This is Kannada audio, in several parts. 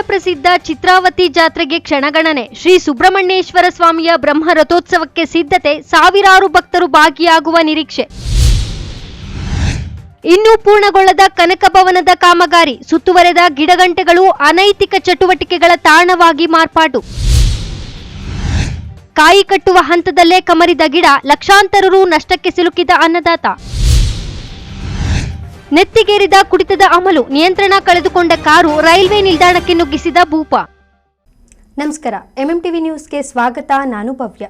ಪ್ರಸಿದ್ಧ ಚಿತ್ರಾವತಿ ಜಾತ್ರೆಗೆ ಕ್ಷಣಗಣನೆ. ಶ್ರೀ ಸುಬ್ರಹ್ಮಣ್ಯೇಶ್ವರ ಸ್ವಾಮಿಯ ಬ್ರಹ್ಮ ರಥೋತ್ಸವಕ್ಕೆ ಸಿದ್ಧತೆ. ಸಾವಿರಾರು ಭಕ್ತರು ಭಾಗಿಯಾಗುವ ನಿರೀಕ್ಷೆ. ಇನ್ನೂ ಪೂರ್ಣಗೊಳ್ಳದ ಕನಕ ಭವನದ ಕಾಮಗಾರಿ. ಸುತ್ತುವರೆದ ಗಿಡಗಂಟೆಗಳು ಅನೈತಿಕ ಚಟುವಟಿಕೆಗಳ ತಾಣವಾಗಿ ಮಾರ್ಪಾಟು. ಕಾಯಿ ಕಟ್ಟುವ ಹಂತದಲ್ಲೇ ಕಮರಿದ ಗಿಡ. ಲಕ್ಷಾಂತರ ರು ನಷ್ಟಕ್ಕೆ ಸಿಲುಕಿದ ಅನ್ನದಾತ. ನೆತ್ತಿಗೇರಿದ ಕುಡಿತದ ಅಮಲು. ನಿಯಂತ್ರಣ ಕಳೆದುಕೊಂಡ ಕಾರು ರೈಲ್ವೆ ನಿಲ್ದಾಣಕ್ಕೆ ನುಗ್ಗಿಸಿದ ಭೂಪ. ನಮಸ್ಕಾರ, ಎಂಎಂಟಿವಿ ನ್ಯೂಸ್ಗೆ ಸ್ವಾಗತ. ನಾನು ಭವ್ಯ.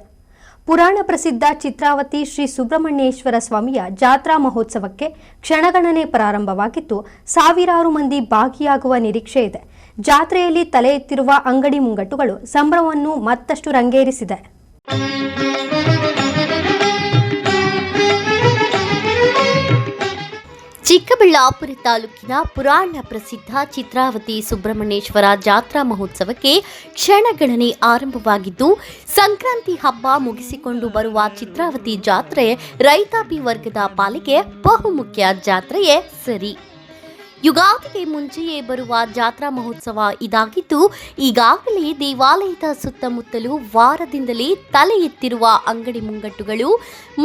ಪುರಾಣ ಪ್ರಸಿದ್ಧ ಚಿತ್ರಾವತಿ ಶ್ರೀ ಸುಬ್ರಹ್ಮಣ್ಯೇಶ್ವರ ಸ್ವಾಮಿಯ ಜಾತ್ರಾ ಮಹೋತ್ಸವಕ್ಕೆ ಕ್ಷಣಗಣನೆ ಪ್ರಾರಂಭವಾಗಿದ್ದು, ಸಾವಿರಾರು ಮಂದಿ ಭಾಗಿಯಾಗುವ ನಿರೀಕ್ಷೆ ಇದೆ. ಜಾತ್ರೆಯಲ್ಲಿ ತಲೆ ಎತ್ತಿರುವ ಅಂಗಡಿ ಮುಂಗಟ್ಟುಗಳು ಸಂಭ್ರಮವನ್ನು ಮತ್ತಷ್ಟು ರಂಗೇರಿಸಿದೆ. ಚಿಕ್ಕಬಳ್ಳಾಪುರ ತಾಲೂಕಿನ ಪುರಾಣ ಪ್ರಸಿದ್ಧ ಚಿತ್ರಾವತಿ ಸುಬ್ರಹ್ಮಣ್ಯೇಶ್ವರ ಜಾತ್ರಾ ಮಹೋತ್ಸವಕ್ಕೆ ಕ್ಷಣಗಣನೆ ಆರಂಭವಾಗಿದ್ದು, ಸಂಕ್ರಾಂತಿ ಹಬ್ಬ ಮುಗಿಸಿಕೊಂಡು ಬರುವ ಚಿತ್ರಾವತಿ ಜಾತ್ರೆ ರೈತಾಪಿ ವರ್ಗದ ಪಾಲಿಗೆ ಬಹುಮುಖ್ಯ ಜಾತ್ರೆಯೇ ಸರಿ. ಯುಗಾದಿಗೆ ಮುಂಚೆಯೇ ಬರುವ ಜಾತ್ರಾ ಮಹೋತ್ಸವ ಇದಾಗಿದ್ದು, ಈಗಾಗಲೇ ದೇವಾಲಯದ ಸುತ್ತಮುತ್ತಲೂ ವಾರದಿಂದಲೇ ತಲೆ ಎತ್ತಿರುವ ಅಂಗಡಿ ಮುಂಗಟ್ಟುಗಳು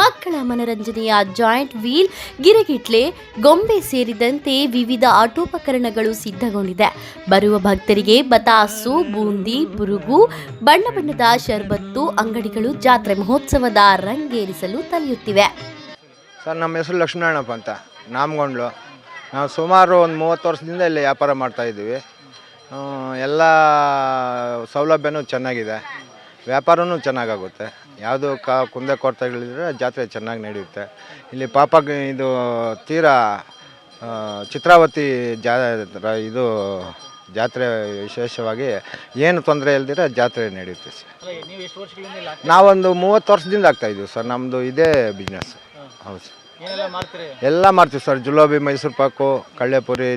ಮಕ್ಕಳ ಮನರಂಜನೆಯ ಜಾಯಿಂಟ್ ವೀಲ್, ಗಿರಿಗಿಟ್ಲೆ, ಗೊಂಬೆ ಸೇರಿದಂತೆ ವಿವಿಧ ಆಟೋಪಕರಣಗಳು ಸಿದ್ಧಗೊಂಡಿದೆ. ಬರುವ ಭಕ್ತರಿಗೆ ಬತಾಸು, ಬೂಂದಿ, ಬುರುಗು, ಬಣ್ಣ ಬಣ್ಣದ ಶರ್ಬತ್ತು ಅಂಗಡಿಗಳು ಜಾತ್ರೆ ಮಹೋತ್ಸವದ ರಂಗೇರಿಸಲು ತಲೆಯುತ್ತಿವೆ. ಸರ್, ನಮ್ಮ ಹೆಸರು ಲಕ್ಷ್ಮಣಪ್ಪ ಅಂತ, ನಾಮಗೊಂಡ್ಲು. ನಾವು ಸುಮಾರು ಒಂದು 30 ವರ್ಷದಿಂದ ಇಲ್ಲಿ ವ್ಯಾಪಾರ ಮಾಡ್ತಾಯಿದ್ದೀವಿ. ಎಲ್ಲ ಸೌಲಭ್ಯನೂ ಚೆನ್ನಾಗಿದೆ, ವ್ಯಾಪಾರವೂ ಚೆನ್ನಾಗಾಗುತ್ತೆ. ಯಾವುದು ಕುಂದೆ ಕೊರತೆಗಳಿದ್ರೆ ಜಾತ್ರೆ ಚೆನ್ನಾಗಿ ನಡೆಯುತ್ತೆ. ಇಲ್ಲಿ ಇದು ತೀರಾ ಚಿತ್ರಾವತಿ ಇದು ಜಾತ್ರೆ ವಿಶೇಷವಾಗಿ ಏನು ತೊಂದರೆ ಇಲ್ದಿರ ಜಾತ್ರೆ ನಡೆಯುತ್ತೆ ಸರ್. ನಾವೊಂದು 30 ವರ್ಷದಿಂದ ಆಗ್ತಾಯಿದ್ದೀವಿ ಸರ್. ನಮ್ಮದು ಇದೇ ಬಿಸ್ನೆಸ್. ಹೌದು ಸರ್, ಎಲ್ಲ ಮಾಡ್ತೀವಿ ಸರ್. ಜುಲೋಬಿ, ಮೈಸೂರು ಪಾಕು, ಕಳ್ಳೆಪುರಿ,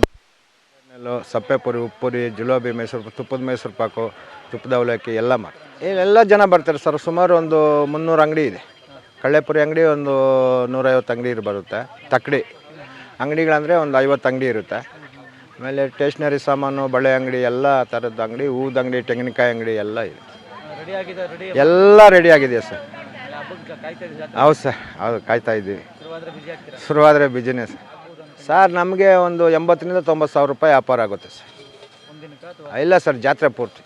ಸಪ್ಪೆಪುರಿ, ಉಪ್ಪುರಿ, ಜುಲೋಬಿ, ಮೈಸೂರು ತುಪ್ಪದ ಮೈಸೂರು ಪಾಕು, ತುಪ್ಪದ ಅವಲಕ್ಕಿ ಎಲ್ಲ ಮಾಡ್ತೀವಿ. ಎಲ್ಲ ಜನ ಬರ್ತಾರೆ ಸರ್. ಸುಮಾರು ಒಂದು 300 ಅಂಗಡಿ ಇದೆ. ಕಳ್ಳೆಪುರಿ ಅಂಗಡಿ ಒಂದು 150 ಅಂಗಡಿ ಬರುತ್ತೆ. ತಕ್ಕಡಿ ಅಂಗಡಿಗಳಂದರೆ ಒಂದು 50 ಅಂಗಡಿ ಇರುತ್ತೆ. ಆಮೇಲೆ ಸ್ಟೇಷ್ನರಿ ಸಾಮಾನು, ಬಳೆ ಅಂಗಡಿ, ಎಲ್ಲ ಥರದ ಅಂಗಡಿ, ಹೂದ ಅಂಗಡಿ, ತೆಂಗಿನಕಾಯಿ ಅಂಗಡಿ ಎಲ್ಲ ಇದೆ. ಎಲ್ಲ ರೆಡಿ ಆಗಿದೆ ಸರ್. ಹೌದು ಸರ್, ಹೌದು, ಕಾಯ್ತಾ ಇದ್ದೀವಿ. ಶುರುವಾದರೆ ಬಿಜಿನೆಸ್ ಸರ್. ನಮಗೆ ಒಂದು 80,000 to 90,000 ರೂಪಾಯಿ ವ್ಯಾಪಾರ ಆಗುತ್ತೆ ಸರ್. ಇಲ್ಲ ಸರ್, ಜಾತ್ರೆ ಪೂರ್ತಿ.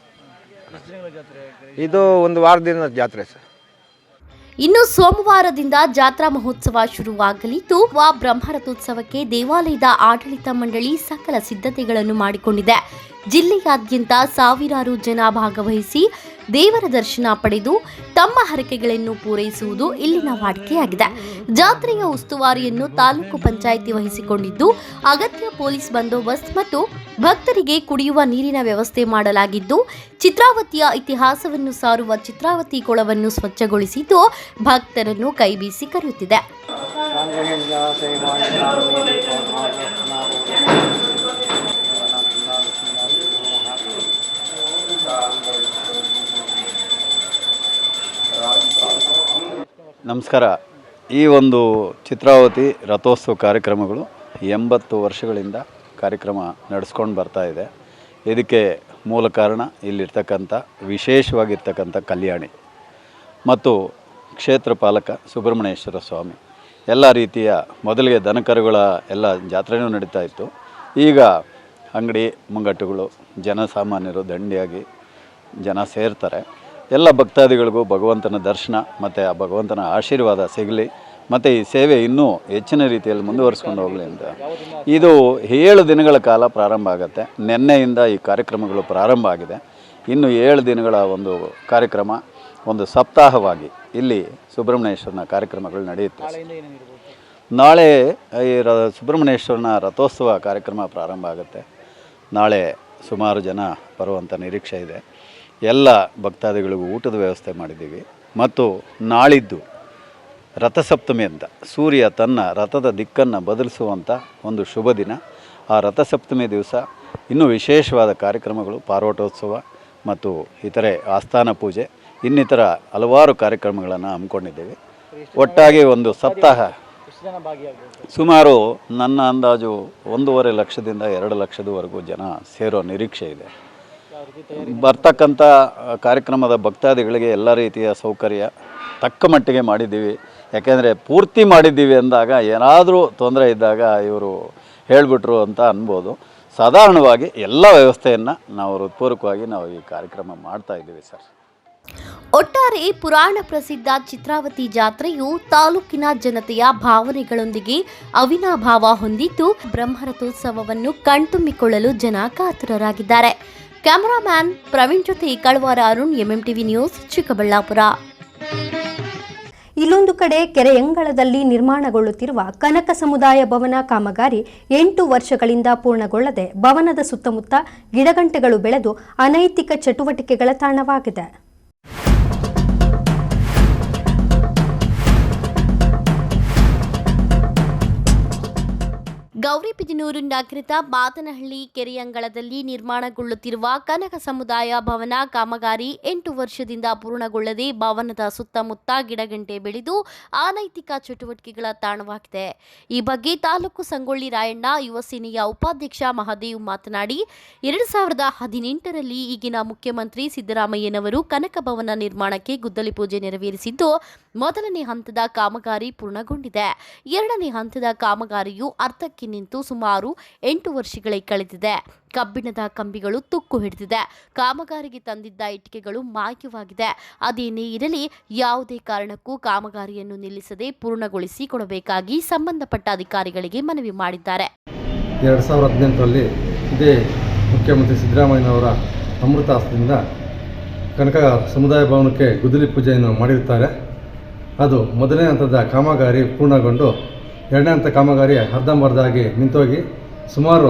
ಇದು ಒಂದು ವಾರದಿಂದ ಜಾತ್ರೆ ಸರ್. ಇನ್ನು ಸೋಮವಾರದಿಂದ ಜಾತ್ರಾ ಮಹೋತ್ಸವ ಶುರುವಾಗಲಿದ್ದು, ಬ್ರಹ್ಮರಥೋತ್ಸವಕ್ಕೆ ದೇವಾಲಯದ ಆಡಳಿತ ಮಂಡಳಿ ಸಕಲ ಸಿದ್ಧತೆಗಳನ್ನು ಮಾಡಿಕೊಂಡಿದೆ. ಜಿಲ್ಲೆಯಾದ್ಯಂತ ಸಾವಿರಾರು ಜನ ಭಾಗವಹಿಸಿ ದೇವರ ದರ್ಶನ ಪಡೆದು ತಮ್ಮ ಹರಕೆಗಳನ್ನು ಪೂರೈಸುವುದು ಇಲ್ಲಿನ ವಾಡಿಕೆಯಾಗಿದೆ. ಜಾತ್ರೆಯ ಉಸ್ತುವಾರಿಯನ್ನು ತಾಲೂಕು ಪಂಚಾಯಿತಿ ವಹಿಸಿಕೊಂಡಿದ್ದು, ಅಗತ್ಯ ಪೊಲೀಸ್ ಬಂದೋಬಸ್ತ್ ಮತ್ತು ಭಕ್ತರಿಗೆ ಕುಡಿಯುವ ನೀರಿನ ವ್ಯವಸ್ಥೆ ಮಾಡಲಾಗಿದ್ದು, ಚಿತ್ರಾವತಿಯ ಇತಿಹಾಸವನ್ನು ಸಾರುವ ಚಿತ್ರಾವತಿ ಕೊಳವನ್ನು ಸ್ವಚ್ಛಗೊಳಿಸಿದ್ದು ಭಕ್ತರನ್ನು ಕೈಬೀಸಿ ಕರೆಯುತ್ತಿದೆ. ನಮಸ್ಕಾರ. ಈ ಒಂದು ಚಿತ್ರಾವತಿ ರಥೋತ್ಸವ ಕಾರ್ಯಕ್ರಮಗಳು 80 ವರ್ಷಗಳಿಂದ ಕಾರ್ಯಕ್ರಮ ನಡೆಸ್ಕೊಂಡು ಬರ್ತಾ ಇದೆ. ಇದಕ್ಕೆ ಮೂಲ ಕಾರಣ ಇಲ್ಲಿರ್ತಕ್ಕಂಥ ವಿಶೇಷವಾಗಿರ್ತಕ್ಕಂಥ ಕಲ್ಯಾಣಿ ಮತ್ತು ಕ್ಷೇತ್ರ ಪಾಲಕ ಸುಬ್ರಹ್ಮಣ್ಯೇಶ್ವರ ಸ್ವಾಮಿ. ಎಲ್ಲ ರೀತಿಯ ಮೊದಲಿಗೆ ದನಕರುಗಳ ಎಲ್ಲ ಜಾತ್ರೆಯೂ ನಡೀತಾ ಇತ್ತು. ಈಗ ಅಂಗಡಿ ಮುಂಗಟ್ಟುಗಳು, ಜನಸಾಮಾನ್ಯರು ದಂಡಿಯಾಗಿ ಜನ ಸೇರ್ತಾರೆ. ಎಲ್ಲ ಭಕ್ತಾದಿಗಳಿಗೂ ಭಗವಂತನ ದರ್ಶನ ಮತ್ತು ಆ ಭಗವಂತನ ಆಶೀರ್ವಾದ ಸಿಗಲಿ ಮತ್ತು ಈ ಸೇವೆ ಇನ್ನೂ ಹೆಚ್ಚಿನ ರೀತಿಯಲ್ಲಿ ಮುಂದುವರಿಸ್ಕೊಂಡು ಹೋಗಲಿ ಅಂತ. ಇದು 7 ದಿನಗಳ ಕಾಲ ಪ್ರಾರಂಭ ಆಗುತ್ತೆ. ನಿನ್ನೆಯಿಂದ ಈ ಕಾರ್ಯಕ್ರಮಗಳು ಪ್ರಾರಂಭ ಆಗಿದೆ. ಇನ್ನು 7 ದಿನಗಳ ಒಂದು ಕಾರ್ಯಕ್ರಮ, ಒಂದು ಸಪ್ತಾಹವಾಗಿ ಇಲ್ಲಿ ಸುಬ್ರಹ್ಮಣ್ಯೇಶ್ವರನ ಕಾರ್ಯಕ್ರಮಗಳು ನಡೆಯುತ್ತೆ. ನಾಳೆ ಈ ಸುಬ್ರಹ್ಮಣ್ಯೇಶ್ವರನ ರಥೋತ್ಸವ ಕಾರ್ಯಕ್ರಮ ಪ್ರಾರಂಭ ಆಗುತ್ತೆ. ನಾಳೆ ಸುಮಾರು ಜನ ಬರುವಂಥ ನಿರೀಕ್ಷೆ ಇದೆ. ಎಲ್ಲ ಭಕ್ತಾದಿಗಳಿಗೂ ಊಟದ ವ್ಯವಸ್ಥೆ ಮಾಡಿದ್ದೀವಿ. ಮತ್ತು ನಾಳಿದ್ದು ರಥಸಪ್ತಮಿ ಅಂತ, ಸೂರ್ಯ ತನ್ನ ರಥದ ದಿಕ್ಕನ್ನು ಬದಲಿಸುವಂಥ ಒಂದು ಶುಭ ದಿನ. ಆ ರಥಸಪ್ತಮಿ ದಿವಸ ಇನ್ನೂ ವಿಶೇಷವಾದ ಕಾರ್ಯಕ್ರಮಗಳು, ಪಾರ್ವಟೋತ್ಸವ ಮತ್ತು ಇತರೆ ಆಸ್ಥಾನ ಪೂಜೆ, ಇನ್ನಿತರ ಹಲವಾರು ಕಾರ್ಯಕ್ರಮಗಳನ್ನು ಹಮ್ಮಿಕೊಂಡಿದ್ದೇವೆ. ಒಟ್ಟಾಗಿ ಒಂದು ಸಪ್ತಾಹ ಸುಮಾರು ನನ್ನ ಅಂದಾಜು 1.5 ಲಕ್ಷದಿಂದ 2 ಲಕ್ಷದವರೆಗೂ ಜನ ಸೇರೋ ನಿರೀಕ್ಷೆ ಇದೆ. ಬರ್ತಕ್ಕಂಥ ಕಾರ್ಯಕ್ರಮದ ಭಕ್ತಾದಿಗಳಿಗೆ ಎಲ್ಲ ರೀತಿಯ ಸೌಕರ್ಯ ತಕ್ಕ ಮಟ್ಟಿಗೆ ಮಾಡಿದ್ದೀವಿ. ಯಾಕೆಂದರೆ ಪೂರ್ತಿ ಮಾಡಿದ್ದೀವಿ ಅಂದಾಗ ಏನಾದರೂ ತೊಂದರೆ ಇದ್ದಾಗ ಇವರು ಹೇಳಿಬಿಟ್ರು ಅಂತ ಅನ್ಬೋದು. ಸಾಧಾರಣವಾಗಿ ಎಲ್ಲ ವ್ಯವಸ್ಥೆಯನ್ನು ನಾವು ಹೃತ್ಪೂರ್ವಕವಾಗಿ ನಾವು ಈ ಕಾರ್ಯಕ್ರಮ ಮಾಡ್ತಾ ಇದ್ದೀವಿ ಸರ್. ಒಟ್ಟಾರೆ ಪುರಾಣ ಪ್ರಸಿದ್ಧ ಚಿತ್ರಾವತಿ ಜಾತ್ರೆಯು ತಾಲೂಕಿನ ಜನತೆಯ ಭಾವನೆಗಳೊಂದಿಗೆ ಅವಿನಾಭಾವ ಹೊಂದಿದ್ದು ಬ್ರಹ್ಮರಥೋತ್ಸವವನ್ನು ಕಣ್ತುಂಬಿಕೊಳ್ಳಲು ಜನ ಕಾತುರರಾಗಿದ್ದಾರೆ. ಕ್ಯಾಮರಾಮ್ಯಾನ್ ಪ್ರವೀಣ್ ಜೊತೆ ಕಳವಾರ ಅರುಣ್, ಎಂಎಂಟಿವಿ ನ್ಯೂಸ್, ಚಿಕ್ಕಬಳ್ಳಾಪುರ. ಇಲ್ಲೊಂದು ಕಡೆ ಕೆರೆಯಂಗಳದಲ್ಲಿ ನಿರ್ಮಾಣಗೊಳ್ಳುತ್ತಿರುವ ಕನಕ ಸಮುದಾಯ ಭವನ ಕಾಮಗಾರಿ 8 ವರ್ಷಗಳಿಂದ ಪೂರ್ಣಗೊಳ್ಳದೆ ಭವನದ ಸುತ್ತಮುತ್ತ ಗಿಡಗಂಟೆಗಳು ಬೆಳೆದು ಅನೈತಿಕ ಚಟುವಟಿಕೆಗಳ ತಾಣವಾಗಿದೆ. ಗೌರಿಬಿದನೂರು ನಗರದ ಮಾದನಹಳ್ಳಿ ಕೆರೆಯಂಗಳದಲ್ಲಿ ನಿರ್ಮಾಣಗೊಳ್ಳುತ್ತಿರುವ ಕನಕ ಸಮುದಾಯ ಭವನ ಕಾಮಗಾರಿ 8 ವರ್ಷದಿಂದ ಪೂರ್ಣಗೊಳ್ಳದೆ ಭವನದ ಸುತ್ತಮುತ್ತ ಗಿಡಗಂಟೆ ಬೆಳೆದು ಅನೈತಿಕ ಚಟುವಟಿಕೆಗಳ ತಾಣವಾಗಿದೆ. ಈ ಬಗ್ಗೆ ತಾಲೂಕು ಸಂಗೊಳ್ಳಿ ರಾಯಣ್ಣ ಯುವ ಸೇನೆಯ ಉಪಾಧ್ಯಕ್ಷ ಮಹಾದೇವ್ ಮಾತನಾಡಿ, 2018ರಲ್ಲಿ ಈಗಿನ ಮುಖ್ಯಮಂತ್ರಿ ಸಿದ್ದರಾಮಯ್ಯನವರು ಕನಕ ಭವನ ನಿರ್ಮಾಣಕ್ಕೆ ಗುದ್ದಲಿ ಪೂಜೆ ನೆರವೇರಿಸಿದ್ದು, ಮೊದಲನೇ ಹಂತದ ಕಾಮಗಾರಿ ಪೂರ್ಣಗೊಂಡಿದೆ. ಎರಡನೇ ಹಂತದ ಕಾಮಗಾರಿಯು ಅರ್ಧಕ್ಕೆ ನಿಂತು ಸುಮಾರು 8 ವರ್ಷಗಳೇ ಕಳೆದಿದೆ. ಕಬ್ಬಿಣದ ಕಂಬಿಗಳು ತುಕ್ಕು ಹಿಡಿದಿದೆ. ಕಾಮಗಾರಿಗೆ ತಂದಿದ್ದ ಇಟ್ಟಿಗೆಗಳು ಮಾಯವಾಗಿದೆ. ಅದೇನೇ ಇರಲಿ, ಯಾವುದೇ ಕಾರಣಕ್ಕೂ ಕಾಮಗಾರಿಯನ್ನು ನಿಲ್ಲಿಸದೆ ಪೂರ್ಣಗೊಳಿಸಿ ಕೊಡಬೇಕಾಗಿ ಸಂಬಂಧಪಟ್ಟ ಅಧಿಕಾರಿಗಳಿಗೆ ಮನವಿ ಮಾಡಿದ್ದಾರೆ. 2018ರಲ್ಲಿ ಇದೇ ಮುಖ್ಯಮಂತ್ರಿ ಸಿದ್ದರಾಮಯ್ಯನವರ ಅಮೃತ ಹಸ್ತದಿಂದ ಕನಕ ಸಮುದಾಯ ಭವನಕ್ಕೆ ಗುದ್ದಲಿ ಪೂಜೆಯನ್ನು ಮಾಡಿರುತ್ತಾರೆ. ಅದು ಮೊದಲನೇ ಹಂತದ ಕಾಮಗಾರಿ ಪೂರ್ಣಗೊಂಡು ಎರಡನೇ ಹಂತ ಕಾಮಗಾರಿ ಅರ್ಧಂಬರ್ಧಾಗಿ ನಿಂತೋಗಿ ಸುಮಾರು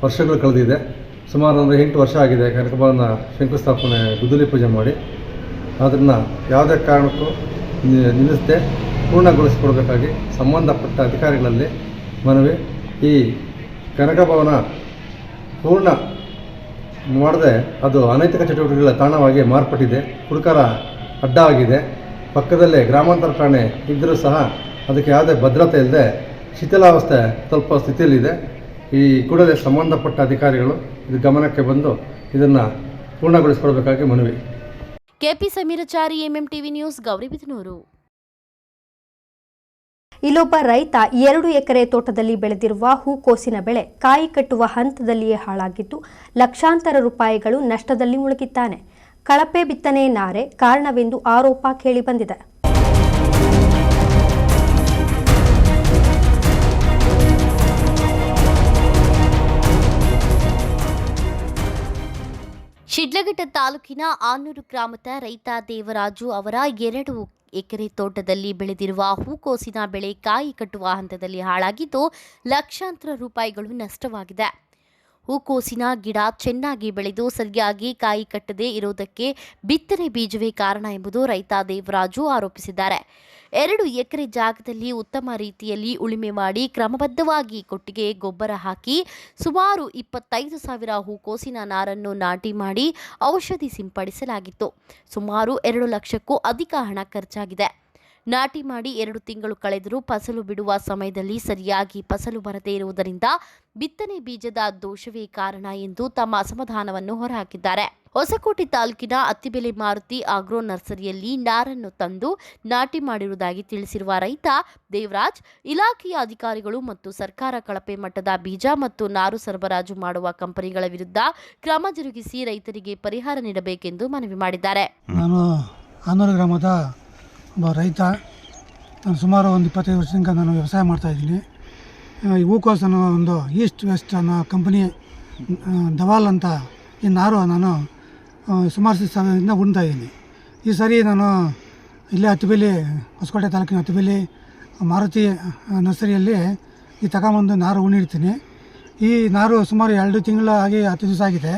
ವರ್ಷಗಳು ಕಳೆದಿದೆ. ಸುಮಾರು 8 ವರ್ಷ ಆಗಿದೆ ಕನಕ ಭವನ ಶಂಕುಸ್ಥಾಪನೆ ಗುದ್ದಲಿ ಪೂಜೆ ಮಾಡಿ. ಅದನ್ನು ಯಾವುದೇ ಕಾರಣಕ್ಕೂ ನಿಲ್ಲಿಸದೆ ಪೂರ್ಣಗೊಳಿಸಿಕೊಡಬೇಕಾಗಿ ಸಂಬಂಧಪಟ್ಟ ಅಧಿಕಾರಿಗಳಲ್ಲಿ ಮನವಿ. ಈ ಕನಕ ಭವನ ಪೂರ್ಣ ಮಾಡದೆ ಅದು ಅನೈತಿಕ ಚಟುವಟಿಕೆಗಳ ತಾಣವಾಗಿ ಮಾರ್ಪಟ್ಟಿದೆ. ಹುಡುಕರ ಅಡ್ಡ ಆಗಿದೆ. ಪಕ್ಕದಲ್ಲೇ ಗ್ರಾಮಾಂತರ ಠಾಣೆ ಇದ್ದರೂ ಸಹ ಅದಕ್ಕೆ ಯಾವುದೇ ಭದ್ರತೆ ಇಲ್ಲದೆ ಶಿಥಿಲಾವಸ್ಥೆ ತಲುಪುವ ಸ್ಥಿತಿಯಲ್ಲಿದೆ. ಈ ಕೂಡಲೇ ಸಂಬಂಧಪಟ್ಟ ಅಧಿಕಾರಿಗಳು ಇದು ಗಮನಕ್ಕೆ ಬಂದು ಇದನ್ನು ಪೂರ್ಣಗೊಳಿಸಿಕೊಡಬೇಕಾಗಿ ಮನವಿ. KP Sameerachari, MMTV news, Gauribidanur. ಇಲ್ಲೊಬ್ಬ ರೈತ 2 ಎಕರೆ ತೋಟದಲ್ಲಿ ಬೆಳೆದಿರುವ ಹೂಕೋಸಿನ ಬೆಳೆ ಕಾಯಿ ಕಟ್ಟುವ ಹಂತದಲ್ಲಿಯೇ ಹಾಳಾಗಿದ್ದು ಲಕ್ಷಾಂತರ ರೂಪಾಯಿಗಳು ನಷ್ಟದಲ್ಲಿ ಮುಳುಗಿದ್ದಾನೆ. ಕಳಪೆ ಬಿತ್ತನೆ ನಾರೆ ಕಾರಣವೆಂದು ಆರೋಪ ಕೇಳಿಬಂದಿದೆ. ಶಿಡ್ಲಘಟ್ಟ ತಾಲೂಕಿನ ಆನೂರು ಗ್ರಾಮದ ರೈತ ದೇವರಾಜು ಅವರ 2 ಎಕರೆ ತೋಟದಲ್ಲಿ ಬೆಳೆದಿರುವ ಹೂಕೋಸಿನ ಬೆಳೆ ಕಾಯಿ ಕಟ್ಟುವ ಹಂತದಲ್ಲಿ ಹಾಳಾಗಿದ್ದು ಲಕ್ಷಾಂತರ ರೂಪಾಯಿಗಳು ನಷ್ಟವಾಗಿದೆ. ಹೂಕೋಸಿನ ಗಿಡ ಚೆನ್ನಾಗಿ ಬೆಳೆದು ಸರಿಯಾಗಿ ಕಾಯಿ ಕಟ್ಟದೇ ಇರುವುದಕ್ಕೆ ಬಿತ್ತನೆ ಬೀಜವೇ ಕಾರಣ ಎಂಬುದು ರೈತ ದೇವರಾಜು ಆರೋಪಿಸಿದ್ದಾರೆ. 2 ಎಕರೆ ಜಾಗದಲ್ಲಿ ಉತ್ತಮ ರೀತಿಯಲ್ಲಿ ಉಳುಮೆ ಮಾಡಿ ಕ್ರಮಬದ್ಧವಾಗಿ ಕೊಟ್ಟಿಗೆ ಗೊಬ್ಬರ ಹಾಕಿ ಸುಮಾರು 25,000 ಹೂಕೋಸಿನ ನಾರನ್ನು ನಾಟಿ ಮಾಡಿ ಔಷಧಿ ಸಿಂಪಡಿಸಲಾಗಿತ್ತು. ಸುಮಾರು 2 ಲಕ್ಷಕ್ಕೂ ಅಧಿಕ ಹಣ ಖರ್ಚಾಗಿದೆ. ನಾಟಿ ಮಾಡಿ 2 ತಿಂಗಳು ಕಳೆದರೂ ಫಸಲು ಬಿಡುವ ಸಮಯದಲ್ಲಿ ಸರಿಯಾಗಿ ಫಸಲು ಬರದೇ ಇರುವುದರಿಂದ ಬಿತ್ತನೆ ಬೀಜದ ದೋಷವೇ ಕಾರಣ ಎಂದು ತಮ್ಮ ಅಸಮಾಧಾನವನ್ನು ಹೊರಹಾಕಿದ್ದಾರೆ. ಹೊಸಕೋಟೆ ತಾಲೂಕಿನ ಅತ್ತಿಬೆಲೆ ಮಾರುತಿ ಆಗ್ರೋ ನರ್ಸರಿಯಲ್ಲಿ ನಾರನ್ನು ತಂದು ನಾಟಿ ಮಾಡಿರುವುದಾಗಿ ತಿಳಿಸಿರುವ ರೈತ ದೇವರಾಜ್, ಇಲಾಖೆಯ ಅಧಿಕಾರಿಗಳು ಮತ್ತು ಸರ್ಕಾರ ಕಳಪೆ ಮಟ್ಟದ ಬೀಜ ಮತ್ತು ನಾರು ಸರಬರಾಜು ಮಾಡುವ ಕಂಪನಿಗಳ ವಿರುದ್ಧ ಕ್ರಮ ಜರುಗಿಸಿ ರೈತರಿಗೆ ಪರಿಹಾರ ನೀಡಬೇಕೆಂದು ಮನವಿ ಮಾಡಿದ್ದಾರೆ. ನಾನು ಆನೂರು ಗ್ರಾಮದ ಒಬ್ಬ ರೈತ. ನಾನು ಸುಮಾರು 25 ವರ್ಷದಿಂದ ನಾನು ವ್ಯವಸಾಯ ಮಾಡ್ತಾಯಿದ್ದೀನಿ. ಈ ಹೂಕೋಸ್ ಅನ್ನೋ ಒಂದು ಈಸ್ಟ್ ವೆಸ್ಟ್ ಅನ್ನೋ ಕಂಪನಿ ದವಾಲ್ ಅಂತ ಈ ನಾರು ನಾನು ಸುಮಾರು ದಿವಸದಿಂದ ಉಣ್ತಾಯಿದ್ದೀನಿ. ಈ ಸರಿ ನಾನು ಇಲ್ಲೇ ಅತ್ತಿಬೆಲೆ, ಹೊಸಕೋಟೆ ತಾಲೂಕಿನ ಅತ್ತಿಬೆಲೆ ಮಾರುತಿ ನರ್ಸರಿಯಲ್ಲಿ ಈ ತಗೊಂಬಂದು ನಾರು ಉಣಿರ್ತೀನಿ. ಈ ನಾರು ಸುಮಾರು 2 ತಿಂಗಳು ಆಗಿ 10 ದಿವಸ ಆಗಿದೆ.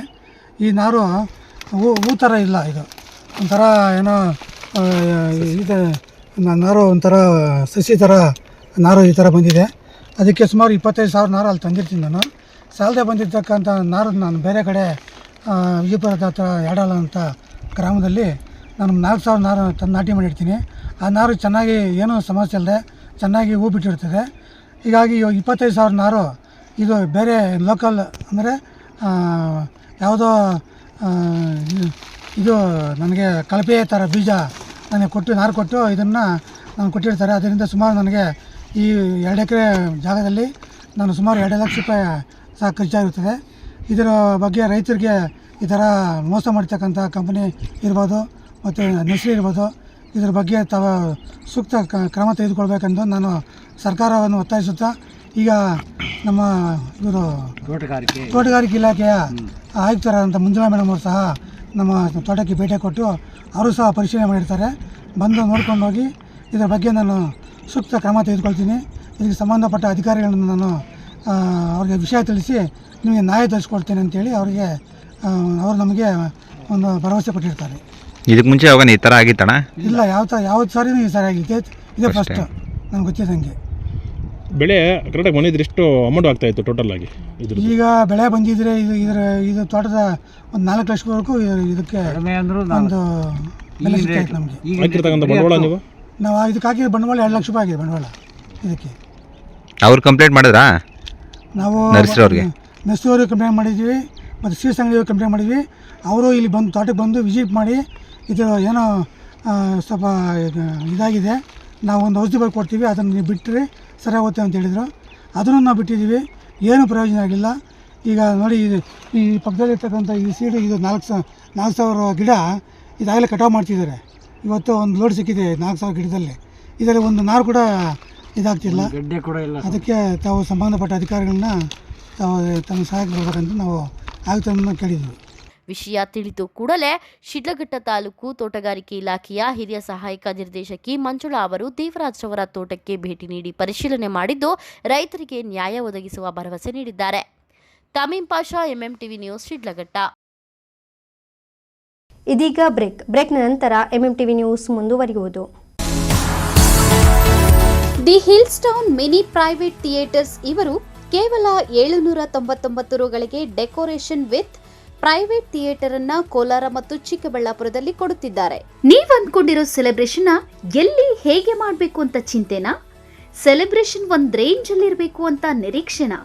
ಈ ನಾರು ಹೂ ಥರ ಇಲ್ಲ, ಇದು ಒಂಥರ ಏನೋ ಇದು ನಾರು ಒಂಥರ ಸಸಿ ಥರ ನಾರು ಈ ಥರ ಬಂದಿದೆ. ಅದಕ್ಕೆ ಸುಮಾರು 25,000 ನಾರು ಅಲ್ಲಿ ತಂದಿರ್ತೀನಿ. ನಾನು ಸಾಲದೆ ಬಂದಿರ್ತಕ್ಕಂಥ ನಾರು ನಾನು ಬೇರೆ ಕಡೆ ವಿಜಯಪುರದ ಹತ್ರ ಯಾಡಾಲ ಅಂತ ಗ್ರಾಮದಲ್ಲಿ ನಾನು 4,000 ನಾರು ತಂದು ನಾಟಿ ಮಾಡಿರ್ತೀನಿ. ಆ ನಾರು ಚೆನ್ನಾಗಿ ಏನೂ ಸಮಸ್ಯೆ ಇಲ್ಲದೆ ಚೆನ್ನಾಗಿ ಹೂ ಬಿಟ್ಟಿರ್ತದೆ. ಹೀಗಾಗಿ 25,000 ನಾರು ಇದು ಬೇರೆ ಲೋಕಲ್ ಅಂದರೆ ಯಾವುದೋ ಇದು ನನಗೆ ಕಳಪೆ ಥರ ಬೀಜ ನನಗೆ ಕೊಟ್ಟು ನಾರು ಕೊಟ್ಟು ಇದನ್ನು ನಾನು ಕೊಟ್ಟಿರ್ತಾರೆ. ಅದರಿಂದ ಸುಮಾರು ನನಗೆ ಈ 2 ಎಕರೆ ಜಾಗದಲ್ಲಿ ನಾನು ಸುಮಾರು 2 ಲಕ್ಷ ರೂಪಾಯಿ ಸಹ ಖರ್ಚಾಗಿರುತ್ತದೆ. ಇದರ ಬಗ್ಗೆ ರೈತರಿಗೆ ಈ ಥರ ಮೋಸ ಮಾಡ್ತಕ್ಕಂಥ ಕಂಪನಿ ಇರ್ಬೋದು ಮತ್ತು ನರ್ಸರಿ ಇರ್ಬೋದು, ಇದರ ಬಗ್ಗೆ ಸೂಕ್ತ ಕ್ರಮ ತೆಗೆದುಕೊಳ್ಬೇಕೆಂದು ನಾನು ಸರ್ಕಾರವನ್ನು ಒತ್ತಾಯಿಸುತ್ತಾ ಈಗ ನಮ್ಮ ಇವರು ತೋಟಗಾರಿಕೆ ಇಲಾಖೆಯ ಆಯುಕ್ತರಾದಂಥ ಮಂಜುಳಾ ಮೇಡಮ್ ಅವರು ಸಹ ನಮ್ಮ ತೋಟಕ್ಕೆ ಭೇಟಿ ಕೊಟ್ಟು ಅವರು ಸಹ ಪರಿಶೀಲನೆ ಮಾಡಿರ್ತಾರೆ. ಬಂದು ನೋಡ್ಕೊಂಡು ಹೋಗಿ ಇದರ ಬಗ್ಗೆ ನಾನು ಸೂಕ್ತ ಕ್ರಮ ತೆಗೆದುಕೊಳ್ತೀನಿ. ಇದಕ್ಕೆ ಸಂಬಂಧಪಟ್ಟ ಅಧಿಕಾರಿಗಳನ್ನು ನಾನು ಅವ್ರಿಗೆ ವಿಷಯ ತಿಳಿಸಿ ನಿಮಗೆ ನ್ಯಾಯ ತರಿಸ್ಕೊಡ್ತೇನೆ ಅಂತೇಳಿ ಅವರು ನಮಗೆ ಒಂದು ಭರವಸೆ ಕೊಟ್ಟಿರ್ತಾರೆ. ಇದಕ್ಕೆ ಮುಂಚೆ ಯಾವಾಗ ಈ ಥರ ಆಗಿತ್ತಣ್ಣ? ಇಲ್ಲ, ಯಾವ್ದು ಸಾರಿನೂ ಈ ಸಾರಿ ಆಗಿದೆ, ಇದೇ ಫಸ್ಟ್ ನನಗೆ ಗೊತ್ತಿದ್ದಂಗೆ. ಬೆಳೆ ಕರೆಕ್ಟಾಗಿ ಬಂದಿದ್ರೆ ಎಷ್ಟು ಅಮೌಂಟ್ ಆಗ್ತಾಯಿತ್ತು ಟೋಟಲ್ ಆಗಿ? ಈಗ ಬೆಳೆ ಬಂದಿದ್ರೆ ಇದು ತೋಟದ ಒಂದು 4 ಲಕ್ಷವರೆಗೂ ಇದಕ್ಕೆ ಒಂದು ಬೆಲೆ ಸಿಗ್ತಾಯಿತ್ತು ನಮಗೆ. ಹಾಕಿರ್ತಕ್ಕಂಥ ಬಂಡವಾಳ ನಾವು ಇದಕ್ಕೆ ಹಾಕಿದ ಬಂಡವಾಳ 2 ಲಕ್ಷ ರೂಪಾಯಿ ಆಗಿದೆ ಬಂಡವಾಳ ಇದಕ್ಕೆ. ಅವ್ರು ಕಂಪ್ಲೇಂಟ್ ಮಾಡಿದ್ರಾ? ನಾವು ನರ್ಸರಿ ಅವ್ರಿಗೆ ಕಂಪ್ಲೇಂಟ್ ಮಾಡಿದ್ವಿ ಮತ್ತು ಸೀಡ್ಸ್ ಅಂಗಡಿಯವ್ರಿಗೆ ಕಂಪ್ಲೇಂಟ್ ಮಾಡಿದ್ವಿ. ಅವರು ಇಲ್ಲಿ ಬಂದು ತೋಟಕ್ಕೆ ಬಂದು ವಿಸಿಟ್ ಮಾಡಿ ಇದು ಏನೋ ಸ್ವಲ್ಪ ಇದಾಗಿದೆ, ನಾವು ಒಂದು ಔಷಧಿ ಬರ್ಕೊಡ್ತೀವಿ, ಕೊಡ್ತೀವಿ, ಅದನ್ನು ನೀವು ಬಿಟ್ಟರೆ ಸರಿ ಹೋಗುತ್ತೆ ಅಂತ ಹೇಳಿದರು. ಅದನ್ನು ನಾವು ಬಿಟ್ಟಿದ್ದೀವಿ, ಏನೂ ಪ್ರಯೋಜನ ಆಗಿಲ್ಲ. ಈಗ ನೋಡಿ, ಈ ಪಕ್ಕದಲ್ಲಿರ್ತಕ್ಕಂಥ ಈ ಸೀಡು ಇದು 4,000 ಗಿಡ ಇದಾಗಲೇ ಕಟಾವು ಮಾಡ್ತಿದ್ದಾರೆ. ಇವತ್ತು ಒಂದು ಲೋಡ್ ಸಿಕ್ಕಿದೆ 4,000 ಗಿಡದಲ್ಲಿ, ಇದರಲ್ಲಿ ಒಂದು ನಾರು ಕೂಡ ಇದಾಗ್ತಿಲ್ಲ. ಅದಕ್ಕೆ ತಾವು ಸಂಬಂಧಪಟ್ಟ ಅಧಿಕಾರಿಗಳನ್ನ ತಮ್ಮ ಸಹಾಯಕ್ಕೆ ಬರಬೇಕಂತ ನಾವು ಆಯುಕ್ತರನ್ನು ಕೇಳಿದ್ವಿ. ವಿಷಯ ತಿಳಿದು ಕೂಡಲೇ ಶಿಡ್ಲಘಟ್ಟ ತಾಲೂಕು ತೋಟಗಾರಿಕೆ ಇಲಾಖೆಯ ಹಿರಿಯ ಸಹಾಯಕ ನಿರ್ದೇಶಕಿ ಮಂಜುಳಾ ಅವರು ದೇವರಾಜ್ ರವರ ತೋಟಕ್ಕೆ ಭೇಟಿ ನೀಡಿ ಪರಿಶೀಲನೆ ಮಾಡಿದ್ದು ರೈತರಿಗೆ ನ್ಯಾಯ ಒದಗಿಸುವ ಭರವಸೆ ನೀಡಿದ್ದಾರೆ. ತಮೀಂ ಪಾಷಾ, MMTV ನ್ಯೂಸ್, ಶಿಡ್ಲಘಟ್ಟ. ಇದೀಗ ಬ್ರೇಕ್ನ ನಂತರ MMTV ನ್ಯೂಸ್ ಮುಂದುವರಿಯುವುದು. The hills town mini private theatres ಇವರು ಕೇವಲ 799 ರುಗಳಿಗೆ ಡೆಕೋರೇಷನ್ ವಿತ್ ಪ್ರೈವೇಟ್ ಥಿಯೇಟರ್ ಅನ್ನ ಕೋಲಾರ ಮತ್ತು ಚಿಕ್ಕಬಳ್ಳಾಪುರದಲ್ಲಿ ಕೊಡುತ್ತಿದ್ದಾರೆ. ನೀವ್ ಅಂದ್ಕೊಂಡಿರೋ ಸೆಲೆಬ್ರೇಷನ್ ಎಲ್ಲಿ ಹೇಗೆ ಮಾಡಬೇಕು ಅಂತ ಚಿಂತೆನಾ? ಸೆಲೆಬ್ರೇಷನ್ ಒಂದ್ ರೇಂಜ್ ಅಲ್ಲಿ ಇರಬೇಕು ಅಂತ ನಿರೀಕ್ಷೆನಾ?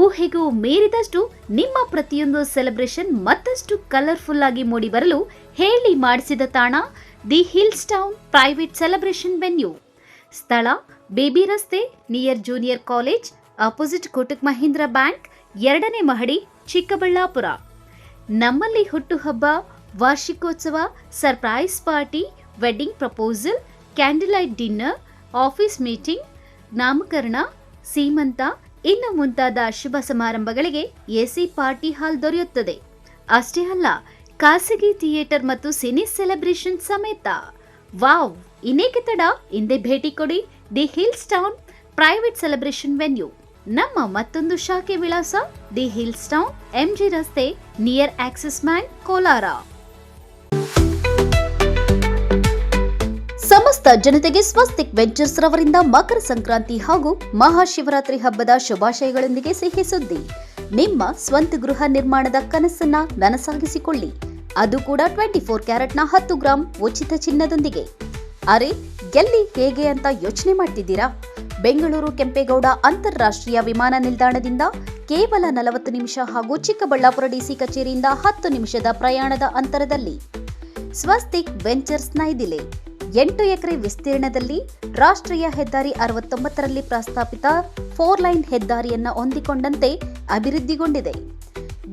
ಊಹೆಗೂ ಮೀರಿದಷ್ಟು ನಿಮ್ಮ ಪ್ರತಿಯೊಂದು ಸೆಲೆಬ್ರೇಷನ್ ಮತ್ತಷ್ಟು ಕಲರ್ಫುಲ್ ಆಗಿ ಮೂಡಿ ಬರಲು ಹೇಳಿ ಮಾಡಿಸಿದ ತಾಣ the hills town private celebration venue. ಸ್ಥಳ ಬೇಬಿ ರಸ್ತೆ, near junior college, opposite Kotak Mahindra bank, 2ನೇ ಮಹಡಿ, ಚಿಕ್ಕಬಳ್ಳಾಪುರ. ನಮ್ಮಲ್ಲಿ ಹುಟ್ಟುಹಬ್ಬ, ವಾರ್ಷಿಕೋತ್ಸವ, surprise party, wedding proposal, candle light dinner, office meeting, ನಾಮಕರಣ, ಸೀಮಂತ ಇನ್ನು ಮುಂತಾದ ಶುಭ ಸಮಾರಂಭಗಳಿಗೆ ಎಸಿ ಪಾರ್ಟಿ ಹಾಲ್ ದೊರೆಯುತ್ತದೆ. ಅಷ್ಟೇ ಅಲ್ಲ, ಖಾಸಗಿ ಥಿಯೇಟರ್ ಮತ್ತು ಸಿನಿ ಸೆಲೆಬ್ರೇಷನ್ ಸಮೇತ. ವಾವ್, ಇನ್ನೇಕೆ ತಡ? ಹಿಂದೆ ಭೇಟಿ ಕೊಡಿ the hills town private celebration venue. ನಮ್ಮ ಮತ್ತೊಂದು ಶಾಖೆ ವಿಳಾಸ ದಿ ಹಿಲ್ಸ್ ಟೌನ್, MG ರಸ್ತೆ, ನಿಯರ್ ಆಕ್ಸಿಸ್ ಬ್ಯಾಂಕ್, ಕೋಲಾರ. ಸಮಸ್ತ ಜನತೆಗೆ ಸ್ವಸ್ತಿಕ್ ವೆಂಚರ್ಸ್ ರವರಿಂದ ಮಕರ ಸಂಕ್ರಾಂತಿ ಹಾಗೂ ಮಹಾಶಿವರಾತ್ರಿ ಹಬ್ಬದ ಶುಭಾಶಯಗಳೊಂದಿಗೆ ಸಿಹಿ ಸುದ್ದಿ. ನಿಮ್ಮ ಸ್ವಂತ ಗೃಹ ನಿರ್ಮಾಣದ ಕನಸನ್ನ ನನಸಾಗಿಸಿಕೊಳ್ಳಿ, ಅದು ಕೂಡ 24 ಕ್ಯಾರೆಟ್ನ 10 ಗ್ರಾಂ ಉಚಿತ ಚಿನ್ನದೊಂದಿಗೆ. ಅರೆ, ಎಲ್ಲಿ ಹೇಗೆ ಅಂತ ಯೋಚನೆ ಮಾಡ್ತಿದ್ದೀರಾ? ಬೆಂಗಳೂರು ಕೆಂಪೇಗೌಡ ಅಂತಾರಾಷ್ಟ್ರೀಯ ವಿಮಾನ ನಿಲ್ದಾಣದಿಂದ ಕೇವಲ 40 ನಿಮಿಷ ಹಾಗೂ ಚಿಕ್ಕಬಳ್ಳಾಪುರ DC ಕಚೇರಿಯಿಂದ 10 ನಿಮಿಷದ ಪ್ರಯಾಣದ ಅಂತರದಲ್ಲಿ ಸ್ವಸ್ತಿಕ್ ವೆಂಚರ್ಸ್ ನೈದಿಲೆ 8 ಎಕರೆ ವಿಸ್ತೀರ್ಣದಲ್ಲಿ ರಾಷ್ಟ್ರೀಯ ಹೆದ್ದಾರಿ 69ರಲ್ಲಿ ಪ್ರಸ್ತಾಪಿತ 4 ಲೈನ್ ಹೆದ್ದಾರಿಯನ್ನು ಹೊಂದಿಕೊಂಡಂತೆ ಅಭಿವೃದ್ಧಿಗೊಂಡಿದೆ.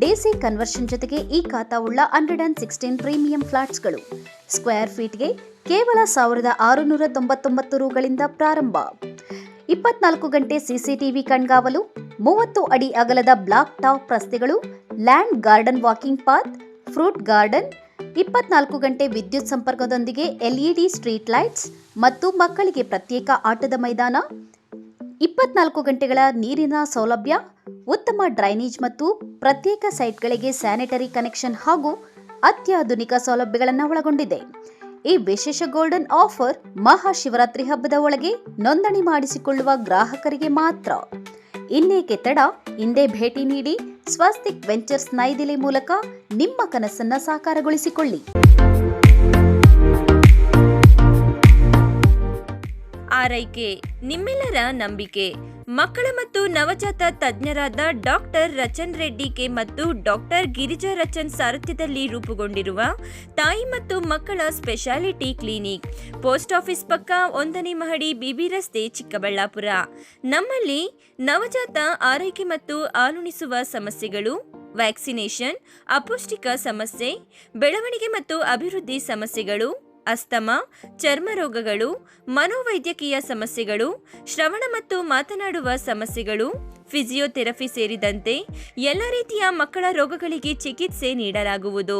DC ಕನ್ವರ್ಷನ್ ಜೊತೆಗೆ ಈ ಖಾತಾವುಳ್ಳ 116 ಪ್ರೀಮಿಯಂ ಫ್ಲಾಟ್ಸ್ಗಳು ಸ್ಕ್ವೇರ್ ಫೀಟ್ಗೆ ಕೇವಲ 1,699 ರುಗಳಿಂದ ಪ್ರಾರಂಭ. 24 ಗಂಟೆ CCTV ಕಣ್ಗಾವಲು, 30 ಅಡಿ ಅಗಲದ ಬ್ಲಾಕ್ ಟಾಪ್ ರಸ್ತೆಗಳು, land garden walking path, fruit garden, 24 ಗಂಟೆ ವಿದ್ಯುತ್ ಸಂಪರ್ಕದೊಂದಿಗೆ LED ಸ್ಟ್ರೀಟ್ ಲೈಟ್ಸ್ ಮತ್ತು ಮಕ್ಕಳಿಗೆ ಪ್ರತ್ಯೇಕ ಆಟದ ಮೈದಾನ, 24 ಗಂಟೆಗಳ ನೀರಿನ ಸೌಲಭ್ಯ, ಉತ್ತಮ ಡ್ರೈನೇಜ್ ಮತ್ತು ಪ್ರತ್ಯೇಕ ಸೈಟ್ಗಳಿಗೆ ಸ್ಯಾನಿಟರಿ ಕನೆಕ್ಷನ್ ಹಾಗೂ ಅತ್ಯಾಧುನಿಕ ಸೌಲಭ್ಯಗಳನ್ನು ಒಳಗೊಂಡಿದೆ. ಈ ವಿಶೇಷ ಗೋಲ್ಡನ್ ಆಫರ್ ಮಹಾಶಿವರಾತ್ರಿ ಹಬ್ಬದ ಒಳಗೆ ನೋಂದಣಿ ಮಾಡಿಸಿಕೊಳ್ಳುವ ಗ್ರಾಹಕರಿಗೆ ಮಾತ್ರ. ಇನ್ನೇಕೆ ತಡ? ಹಿಂದೆ ಭೇಟಿ ನೀಡಿ ಸ್ವಸ್ತಿಕ್ ವೆಂಚರ್ಸ್ ನೈದಿಲೆ ಮೂಲಕ ನಿಮ್ಮ ಕನಸನ್ನ ಸಾಕಾರಗೊಳಿಸಿಕೊಳ್ಳಿ. ಆರೈಕೆ ನಿಮ್ಮೆಲ್ಲರ ನಂಬಿಕೆ. ಮಕ್ಕಳ ಮತ್ತು ನವಜಾತ ತಜ್ಞರಾದ ಡಾಕ್ಟರ್ ರಚನ್ ರೆಡ್ಡಿ ಕೆ ಮತ್ತು ಡಾಕ್ಟರ್ ಗಿರಿಜಾ ರಚನ್ ಸಾರಥ್ಯದಲ್ಲಿ ರೂಪುಗೊಂಡಿರುವ ತಾಯಿ ಮತ್ತು ಮಕ್ಕಳ ಸ್ಪೆಷಾಲಿಟಿ ಕ್ಲಿನಿಕ್, ಪೋಸ್ಟ್ ಆಫೀಸ್ ಪಕ್ಕ 1ನೇ ಮಹಡಿ, ಬಿಬಿ ರಸ್ತೆ, ಚಿಕ್ಕಬಳ್ಳಾಪುರ. ನಮ್ಮಲ್ಲಿ ನವಜಾತ ಆರೈಕೆ ಮತ್ತು ಹಾಲುಣಿಸುವ ಸಮಸ್ಯೆಗಳು, ವ್ಯಾಕ್ಸಿನೇಷನ್, ಅಪೌಷ್ಟಿಕ ಸಮಸ್ಯೆ, ಬೆಳವಣಿಗೆ ಮತ್ತು ಅಭಿವೃದ್ಧಿ ಸಮಸ್ಯೆಗಳು, ಅಸ್ತಮಾ, ಚರ್ಮ ರೋಗಗಳು, ಮನೋವೈದ್ಯಕೀಯ ಸಮಸ್ಯೆಗಳು, ಶ್ರವಣ ಮತ್ತು ಮಾತನಾಡುವ ಸಮಸ್ಯೆಗಳು, ಫಿಸಿಯೋಥೆರಪಿ ಸೇರಿದಂತೆ ಎಲ್ಲ ರೀತಿಯ ಮಕ್ಕಳ ರೋಗಗಳಿಗೆ ಚಿಕಿತ್ಸೆ ನೀಡಲಾಗುವುದು.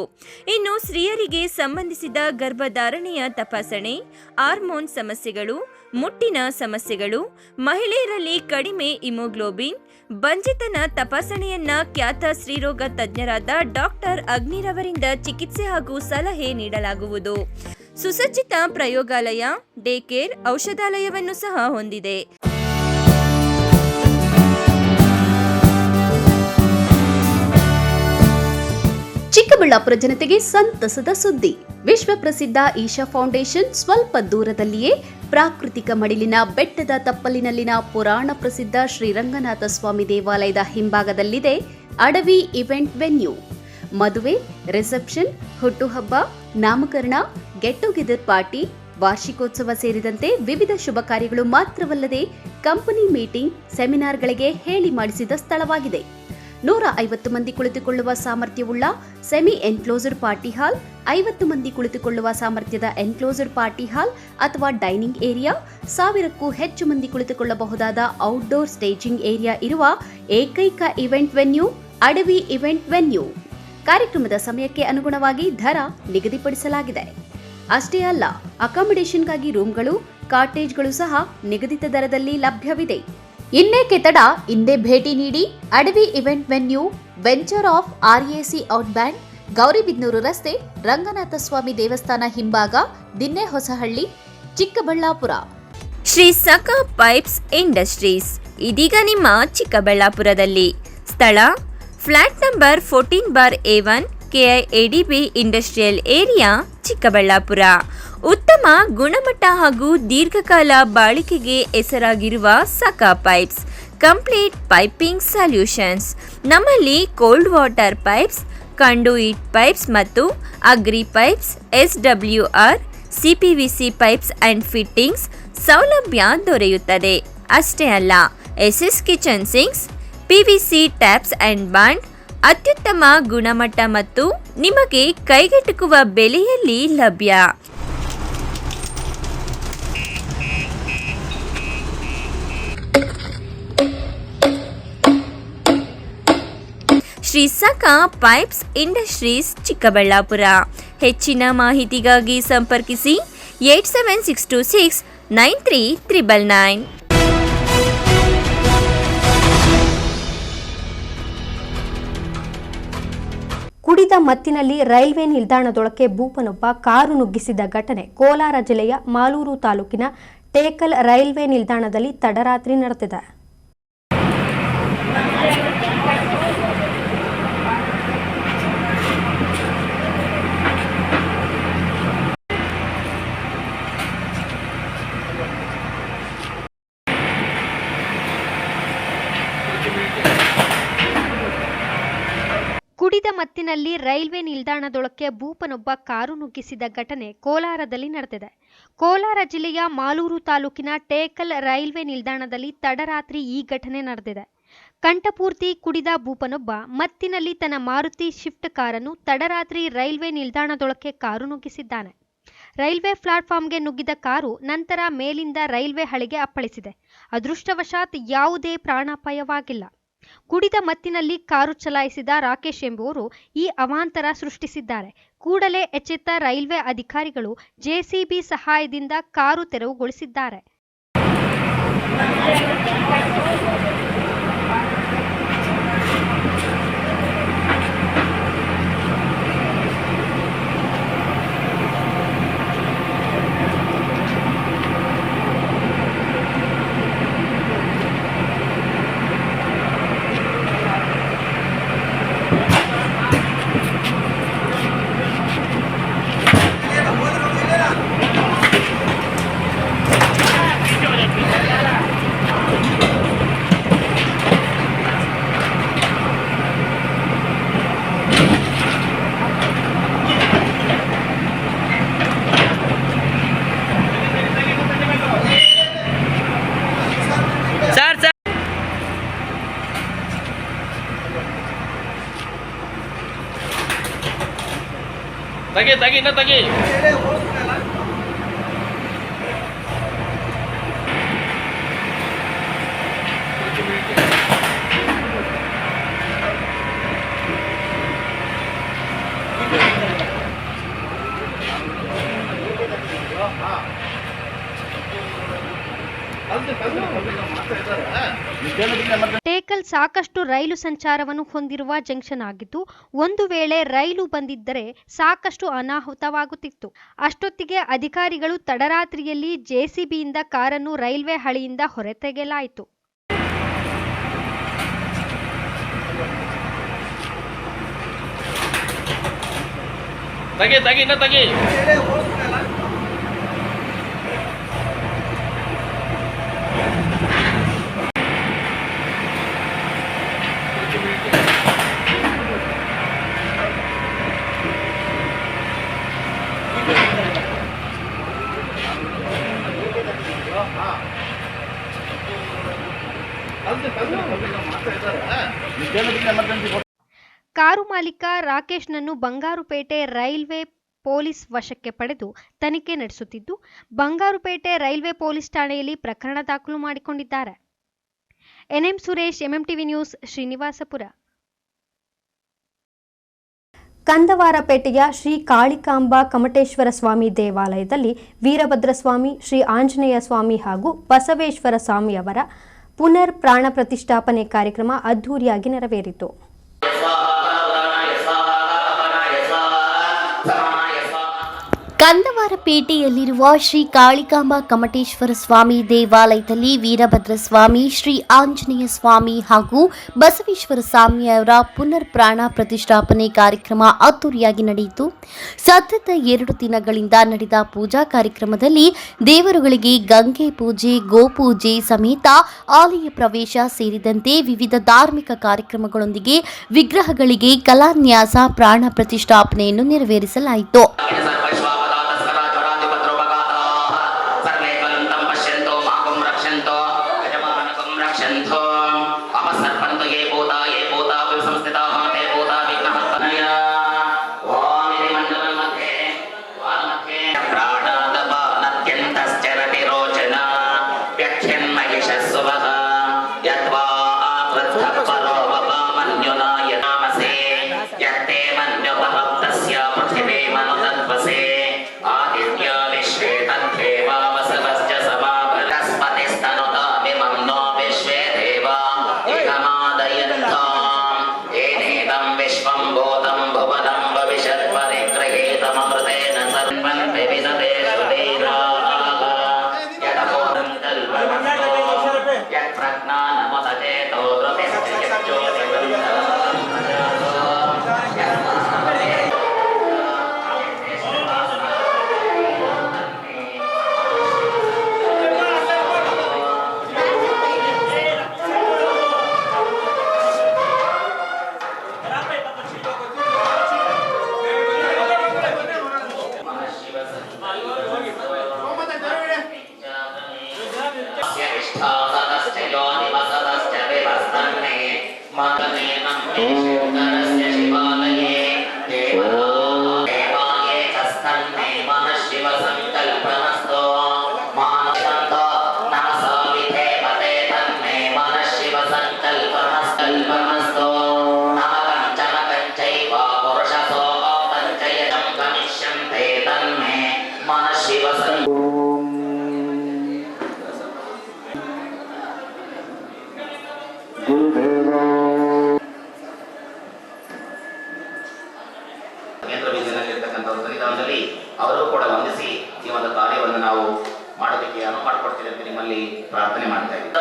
ಇನ್ನು ಸ್ತ್ರೀಯರಿಗೆ ಸಂಬಂಧಿಸಿದ ಗರ್ಭಧಾರಣೆಯ ತಪಾಸಣೆ, ಹಾರ್ಮೋನ್ ಸಮಸ್ಯೆಗಳು, ಮುಟ್ಟಿನ ಸಮಸ್ಯೆಗಳು, ಮಹಿಳೆಯರಲ್ಲಿ ಕಡಿಮೆ ಹಿಮೋಗ್ಲೋಬಿನ್, ಬಂಜಿತನ ತಪಾಸಣೆಯನ್ನ ಖ್ಯಾತ ಸ್ತ್ರೀರೋಗ ತಜ್ಞರಾದ ಡಾಕ್ಟರ್ ಅಗ್ನಿರವರಿಂದ ಚಿಕಿತ್ಸೆ ಹಾಗೂ ಸಲಹೆ ನೀಡಲಾಗುವುದು. ಸುಸಜ್ಜಿತ ಪ್ರಯೋಗಾಲಯ, ಡೇ ಕೇರ್, ಔಷಧಾಲಯವನ್ನು ಸಹ ಹೊಂದಿದೆ. ಚಿಕ್ಕಬಳ್ಳಾಪುರ ಜನತೆಗೆ ಸಂತಸದ ಸುದ್ದಿ. ವಿಶ್ವ ಪ್ರಸಿದ್ಧ ಈಶಾ ಫೌಂಡೇಶನ್ ಸ್ವಲ್ಪ ದೂರದಲ್ಲಿಯೇ ಪ್ರಾಕೃತಿಕ ಮಡಿಲಿನ ಬೆಟ್ಟದ ತಪ್ಪಲಿನಲ್ಲಿನ ಪುರಾಣ ಪ್ರಸಿದ್ಧ ಶ್ರೀರಂಗನಾಥ ಸ್ವಾಮಿ ದೇವಾಲಯದ ಹಿಂಭಾಗದಲ್ಲಿದೆ ಅಡವಿ ಇವೆಂಟ್ ವೆನ್ಯೂ. ಮದುವೆ, ರಿಸೆಪ್ಷನ್, ಹುಟ್ಟುಹಬ್ಬ, ನಾಮಕರಣ, ಗೆಟ್ ಟುಗೆದರ್ ಪಾರ್ಟಿ, ವಾರ್ಷಿಕೋತ್ಸವ ಸೇರಿದಂತೆ ವಿವಿಧ ಶುಭ ಕಾರ್ಯಗಳು ಮಾತ್ರವಲ್ಲದೆ ಕಂಪನಿ ಮೀಟಿಂಗ್, ಸೆಮಿನಾರ್ಗಳಿಗೆ ಹೇಳಿ ಮಾಡಿಸಿದ ಸ್ಥಳವಾಗಿದೆ. 150 ಮಂದಿ ಕುಳಿತುಕೊಳ್ಳುವ ಸಾಮರ್ಥ್ಯವುಳ್ಳ ಸೆಮಿ ಎನ್ಕ್ಲೋಸ್ಡ್ ಪಾರ್ಟಿ ಹಾಲ್, 50 ಮಂದಿ ಕುಳಿತುಕೊಳ್ಳುವ ಸಾಮರ್ಥ್ಯದ ಎನ್ಕ್ಲೋಸ್ಡ್ ಪಾರ್ಟಿ ಹಾಲ್ ಅಥವಾ ಡೈನಿಂಗ್ ಏರಿಯಾ, 1000ಕ್ಕೂ ಹೆಚ್ಚು ಮಂದಿ ಕುಳಿತುಕೊಳ್ಳಬಹುದಾದ ಔಟ್ಡೋರ್ ಸ್ಟೇಜಿಂಗ್ ಏರಿಯಾ ಇರುವ ಏಕೈಕ ಇವೆಂಟ್ ವೆನ್ಯೂ ಅಡವಿ ಇವೆಂಟ್ ವೆನ್ಯೂ. ಕಾರ್ಯಕ್ರಮದ ಸಮಯಕ್ಕೆ ಅನುಗುಣವಾಗಿ ದರ ನಿಗದಿಪಡಿಸಲಾಗಿದೆ. ಅಷ್ಟೇ ಅಲ್ಲ, ಅಕಾಮಿಡೇಷನ್ಗಾಗಿ ರೂಮ್ಗಳು, ಕಾಟೇಜ್ಗಳು ಸಹ ನಿಗದಿತ ದರದಲ್ಲಿ ಲಭ್ಯವಿದೆ. ಇನ್ನೇಕೆ ತಡ, ಹಿಂದೆ ಭೇಟಿ ನೀಡಿ. Adavi event venue, venture of RAC outbound, Gauribidanur ರಸ್ತೆ, ರಂಗನಾಥ ಸ್ವಾಮಿ ದೇವಸ್ಥಾನ ಹಿಂಭಾಗ, ದಿನ್ನೆ ಹೊಸಹಳ್ಳಿ, ಚಿಕ್ಕಬಳ್ಳಾಪುರ. ಶ್ರೀ ಸಖಾ ಪೈಪ್ಸ್ ಇಂಡಸ್ಟ್ರೀಸ್ ಇದೀಗ ನಿಮ್ಮ ಚಿಕ್ಕಬಳ್ಳಾಪುರದಲ್ಲಿ. ಸ್ಥಳ flat number 14/A1, KIADB industrial area, Chikkaballapur. ಉತ್ತಮ ಗುಣಮಟ್ಟ ಹಾಗೂ ದೀರ್ಘಕಾಲ ಬಾಳಿಕೆಗೆ ಹೆಸರಾಗಿರುವ Sakha pipes complete piping solutions. ನಮ್ಮಲ್ಲಿ cold water pipes, conduit pipes ಮತ್ತು agri pipes, SWR, CPVC pipes and fittings ಸೌಲಭ್ಯ ದೊರೆಯುತ್ತದೆ. ಅಷ್ಟೇ ಅಲ್ಲ, SS kitchen sinks, PVC taps and bond ಅತ್ಯುತ್ತಮ ಗುಣಮಟ್ಟ ಮತ್ತು ನಿಮಗೆ ಕೈಗೆಟುಕುವ ಬೆಲೆಯಲ್ಲಿ ಲಭ್ಯ. Shri Sakha pipes industries, Chikkaballapur. ಹೆಚ್ಚಿನ ಮಾಹಿತಿಗಾಗಿ ಸಂಪರ್ಕಿಸಿ 8762693999. ಕುಡಿದ ಮತ್ತಿನಲ್ಲಿ ರೈಲ್ವೆ ನಿಲ್ದಾಣದೊಳಕ್ಕೆ ಭೂಪನೊಬ್ಬ ಕಾರು ನುಗ್ಗಿಸಿದ ಘಟನೆ ಕೋಲಾರ ಜಿಲ್ಲೆಯ ಮಾಲೂರು ತಾಲೂಕಿನ ಟೇಕಲ್ ರೈಲ್ವೆ ನಿಲ್ದಾಣದಲ್ಲಿ ತಡರಾತ್ರಿ ನಡೆದಿದೆ. ಕುಡಿದ ಮತ್ತಿನಲ್ಲಿ ರೈಲ್ವೆ ನಿಲ್ದಾಣದೊಳಕ್ಕೆ ಭೂಪನೊಬ್ಬ ಕಾರು ನುಗ್ಗಿಸಿದ ಘಟನೆ ಕೋಲಾರದಲ್ಲಿ ನಡೆದಿದೆ. ಕೋಲಾರ ಜಿಲ್ಲೆಯ ಮಾಲೂರು ತಾಲೂಕಿನ ಟೇಕಲ್ ರೈಲ್ವೆ ನಿಲ್ದಾಣದಲ್ಲಿ ತಡರಾತ್ರಿ ಈ ಘಟನೆ ನಡೆದಿದೆ. ಕಂಠಪೂರ್ತಿ ಕುಡಿದ ಭೂಪನೊಬ್ಬ ಮತ್ತಿನಲ್ಲಿ ತನ್ನ ಮಾರುತಿ ಶಿಫ್ಟ್ ಕಾರನ್ನು ತಡರಾತ್ರಿ ರೈಲ್ವೆ ನಿಲ್ದಾಣದೊಳಕ್ಕೆ ಕಾರು ನುಗ್ಗಿಸಿದ್ದಾನೆ. ರೈಲ್ವೆ ಪ್ಲಾಟ್ಫಾರ್ಮ್ಗೆ ನುಗ್ಗಿದ ಕಾರು ನಂತರ ಮೇಲಿಂದ ರೈಲ್ವೆ ಹಳಿಗೆ ಅಪ್ಪಳಿಸಿದೆ. ಅದೃಷ್ಟವಶಾತ್ ಯಾವುದೇ ಪ್ರಾಣಾಪಾಯವಾಗಿಲ್ಲ. ಕುಡಿದ ಮತ್ತಿನಲ್ಲಿ ಕಾರು ಚಲಾಯಿಸಿದ ರಾಕೇಶ್ ಎಂಬುವರು ಈ ಅವಾಂತರ ಸೃಷ್ಟಿಸಿದ್ದಾರೆ. ಕೂಡಲೇ ಎಚ್ಚೆತ್ತ ರೈಲ್ವೆ ಅಧಿಕಾರಿಗಳು JCB ಸಹಾಯದಿಂದ ಕಾರು ತೆರವುಗೊಳಿಸಿದ್ದಾರೆ. ಟೇಕಲ್ ಸಾಕಷ್ಟು ರೈಲು ಸಂಚಾರವನ್ನು ಹೊಂದಿರುವ ಜಂಕ್ಷನ್ ಆಗಿದ್ದು, ಒಂದು ವೇಳೆ ರೈಲು ಬಂದಿದ್ದರೆ ಸಾಕಷ್ಟು ಅನಾಹುತವಾಗುತ್ತಿತ್ತು. ಅಷ್ಟೊತ್ತಿಗೆ ಅಧಿಕಾರಿಗಳು ತಡರಾತ್ರಿಯಲ್ಲಿ ಜೆಸಿಬಿಯಿಂದ ಕಾರನ್ನು ರೈಲ್ವೆ ಹಳಿಯಿಂದ ಹೊರತೆಗೆಯಲಾಯಿತು. ಕಾರು ಮಾಲೀಕ ರಾಕೇಶ್ನನ್ನು ಬಂಗಾರುಪೇಟೆ ರೈಲ್ವೆ ಪೊಲೀಸ್ ವಶಕ್ಕೆ ಪಡೆದು ತನಿಖೆ ನಡೆಸುತ್ತಿದ್ದು, ಬಂಗಾರುಪೇಟೆ ರೈಲ್ವೆ ಪೊಲೀಸ್ ಠಾಣೆಯಲ್ಲಿ ಪ್ರಕರಣ ದಾಖಲು ಮಾಡಿಕೊಂಡಿದ್ದಾರೆ. NM Suresh, MMTV news, Srinivaspur. ಕಂದವಾರಪೇಟೆಯ ಶ್ರೀ ಕಾಳಿಕಾಂಬಾ ಕಮಟೇಶ್ವರ ಸ್ವಾಮಿ ದೇವಾಲಯದಲ್ಲಿ ವೀರಭದ್ರಸ್ವಾಮಿ, ಶ್ರೀ ಆಂಜನೇಯ ಸ್ವಾಮಿ ಹಾಗೂ ಬಸವೇಶ್ವರ ಸ್ವಾಮಿ ಅವರ ಪುನರ್ ಪ್ರಾಣ ಪ್ರತಿಷ್ಠಾಪನೆ ಕಾರ್ಯಕ್ರಮ ಅದ್ದೂರಿಯಾಗಿ ನೆರವೇರಿತು. ಕಂದವಾರಪೇಟೆಯಲ್ಲಿರುವ ಶ್ರೀ ಕಾಳಿಕಾಂಬಾ ಕಮಟೇಶ್ವರ ಸ್ವಾಮಿ ದೇವಾಲಯದಲ್ಲಿ ವೀರಭದ್ರ ಸ್ವಾಮಿ, ಶ್ರೀ ಆಂಜನೇಯ ಸ್ವಾಮಿ ಹಾಗೂ ಬಸವೇಶ್ವರ ಸ್ವಾಮಿಯವರ ಪುನರ್ ಪ್ರಾಣ ಪ್ರತಿಷ್ಠಾಪನೆ ಕಾರ್ಯಕ್ರಮ ಅದ್ದೂರಿಯಾಗಿ ನಡೆಯಿತು. ಸತತ 2 ದಿನಗಳಿಂದ ನಡೆದ ಪೂಜಾ ಕಾರ್ಯಕ್ರಮದಲ್ಲಿ ದೇವರುಗಳಿಗೆ ಗಂಗೆ ಪೂಜೆ, ಗೋಪೂಜೆ ಸಮೇತ ಆಲಯ ಪ್ರವೇಶ ಸೇರಿದಂತೆ ವಿವಿಧ ಧಾರ್ಮಿಕ ಕಾರ್ಯಕ್ರಮಗಳೊಂದಿಗೆ ವಿಗ್ರಹಗಳಿಗೆ ಕಲಾನ್ಯಾಸ, ಪ್ರಾಣ ಪ್ರತಿಷ್ಠಾಪನೆಯನ್ನು ನೆರವೇರಿಸಲಾಯಿತು. ಅವರು ಕೂಡ ವಂದಿಸಿ ಈ ಒಂದು ಕಾರ್ಯವನ್ನು ನಾವು ಮಾಡೋದಕ್ಕೆ ಅನುವು ಮಾಡಿಕೊಡ್ತೀವಿ ಅಂತ ನಿಮ್ಮಲ್ಲಿ ಪ್ರಾರ್ಥನೆ ಮಾಡ್ತಾ ಇದ್ದೀವಿ.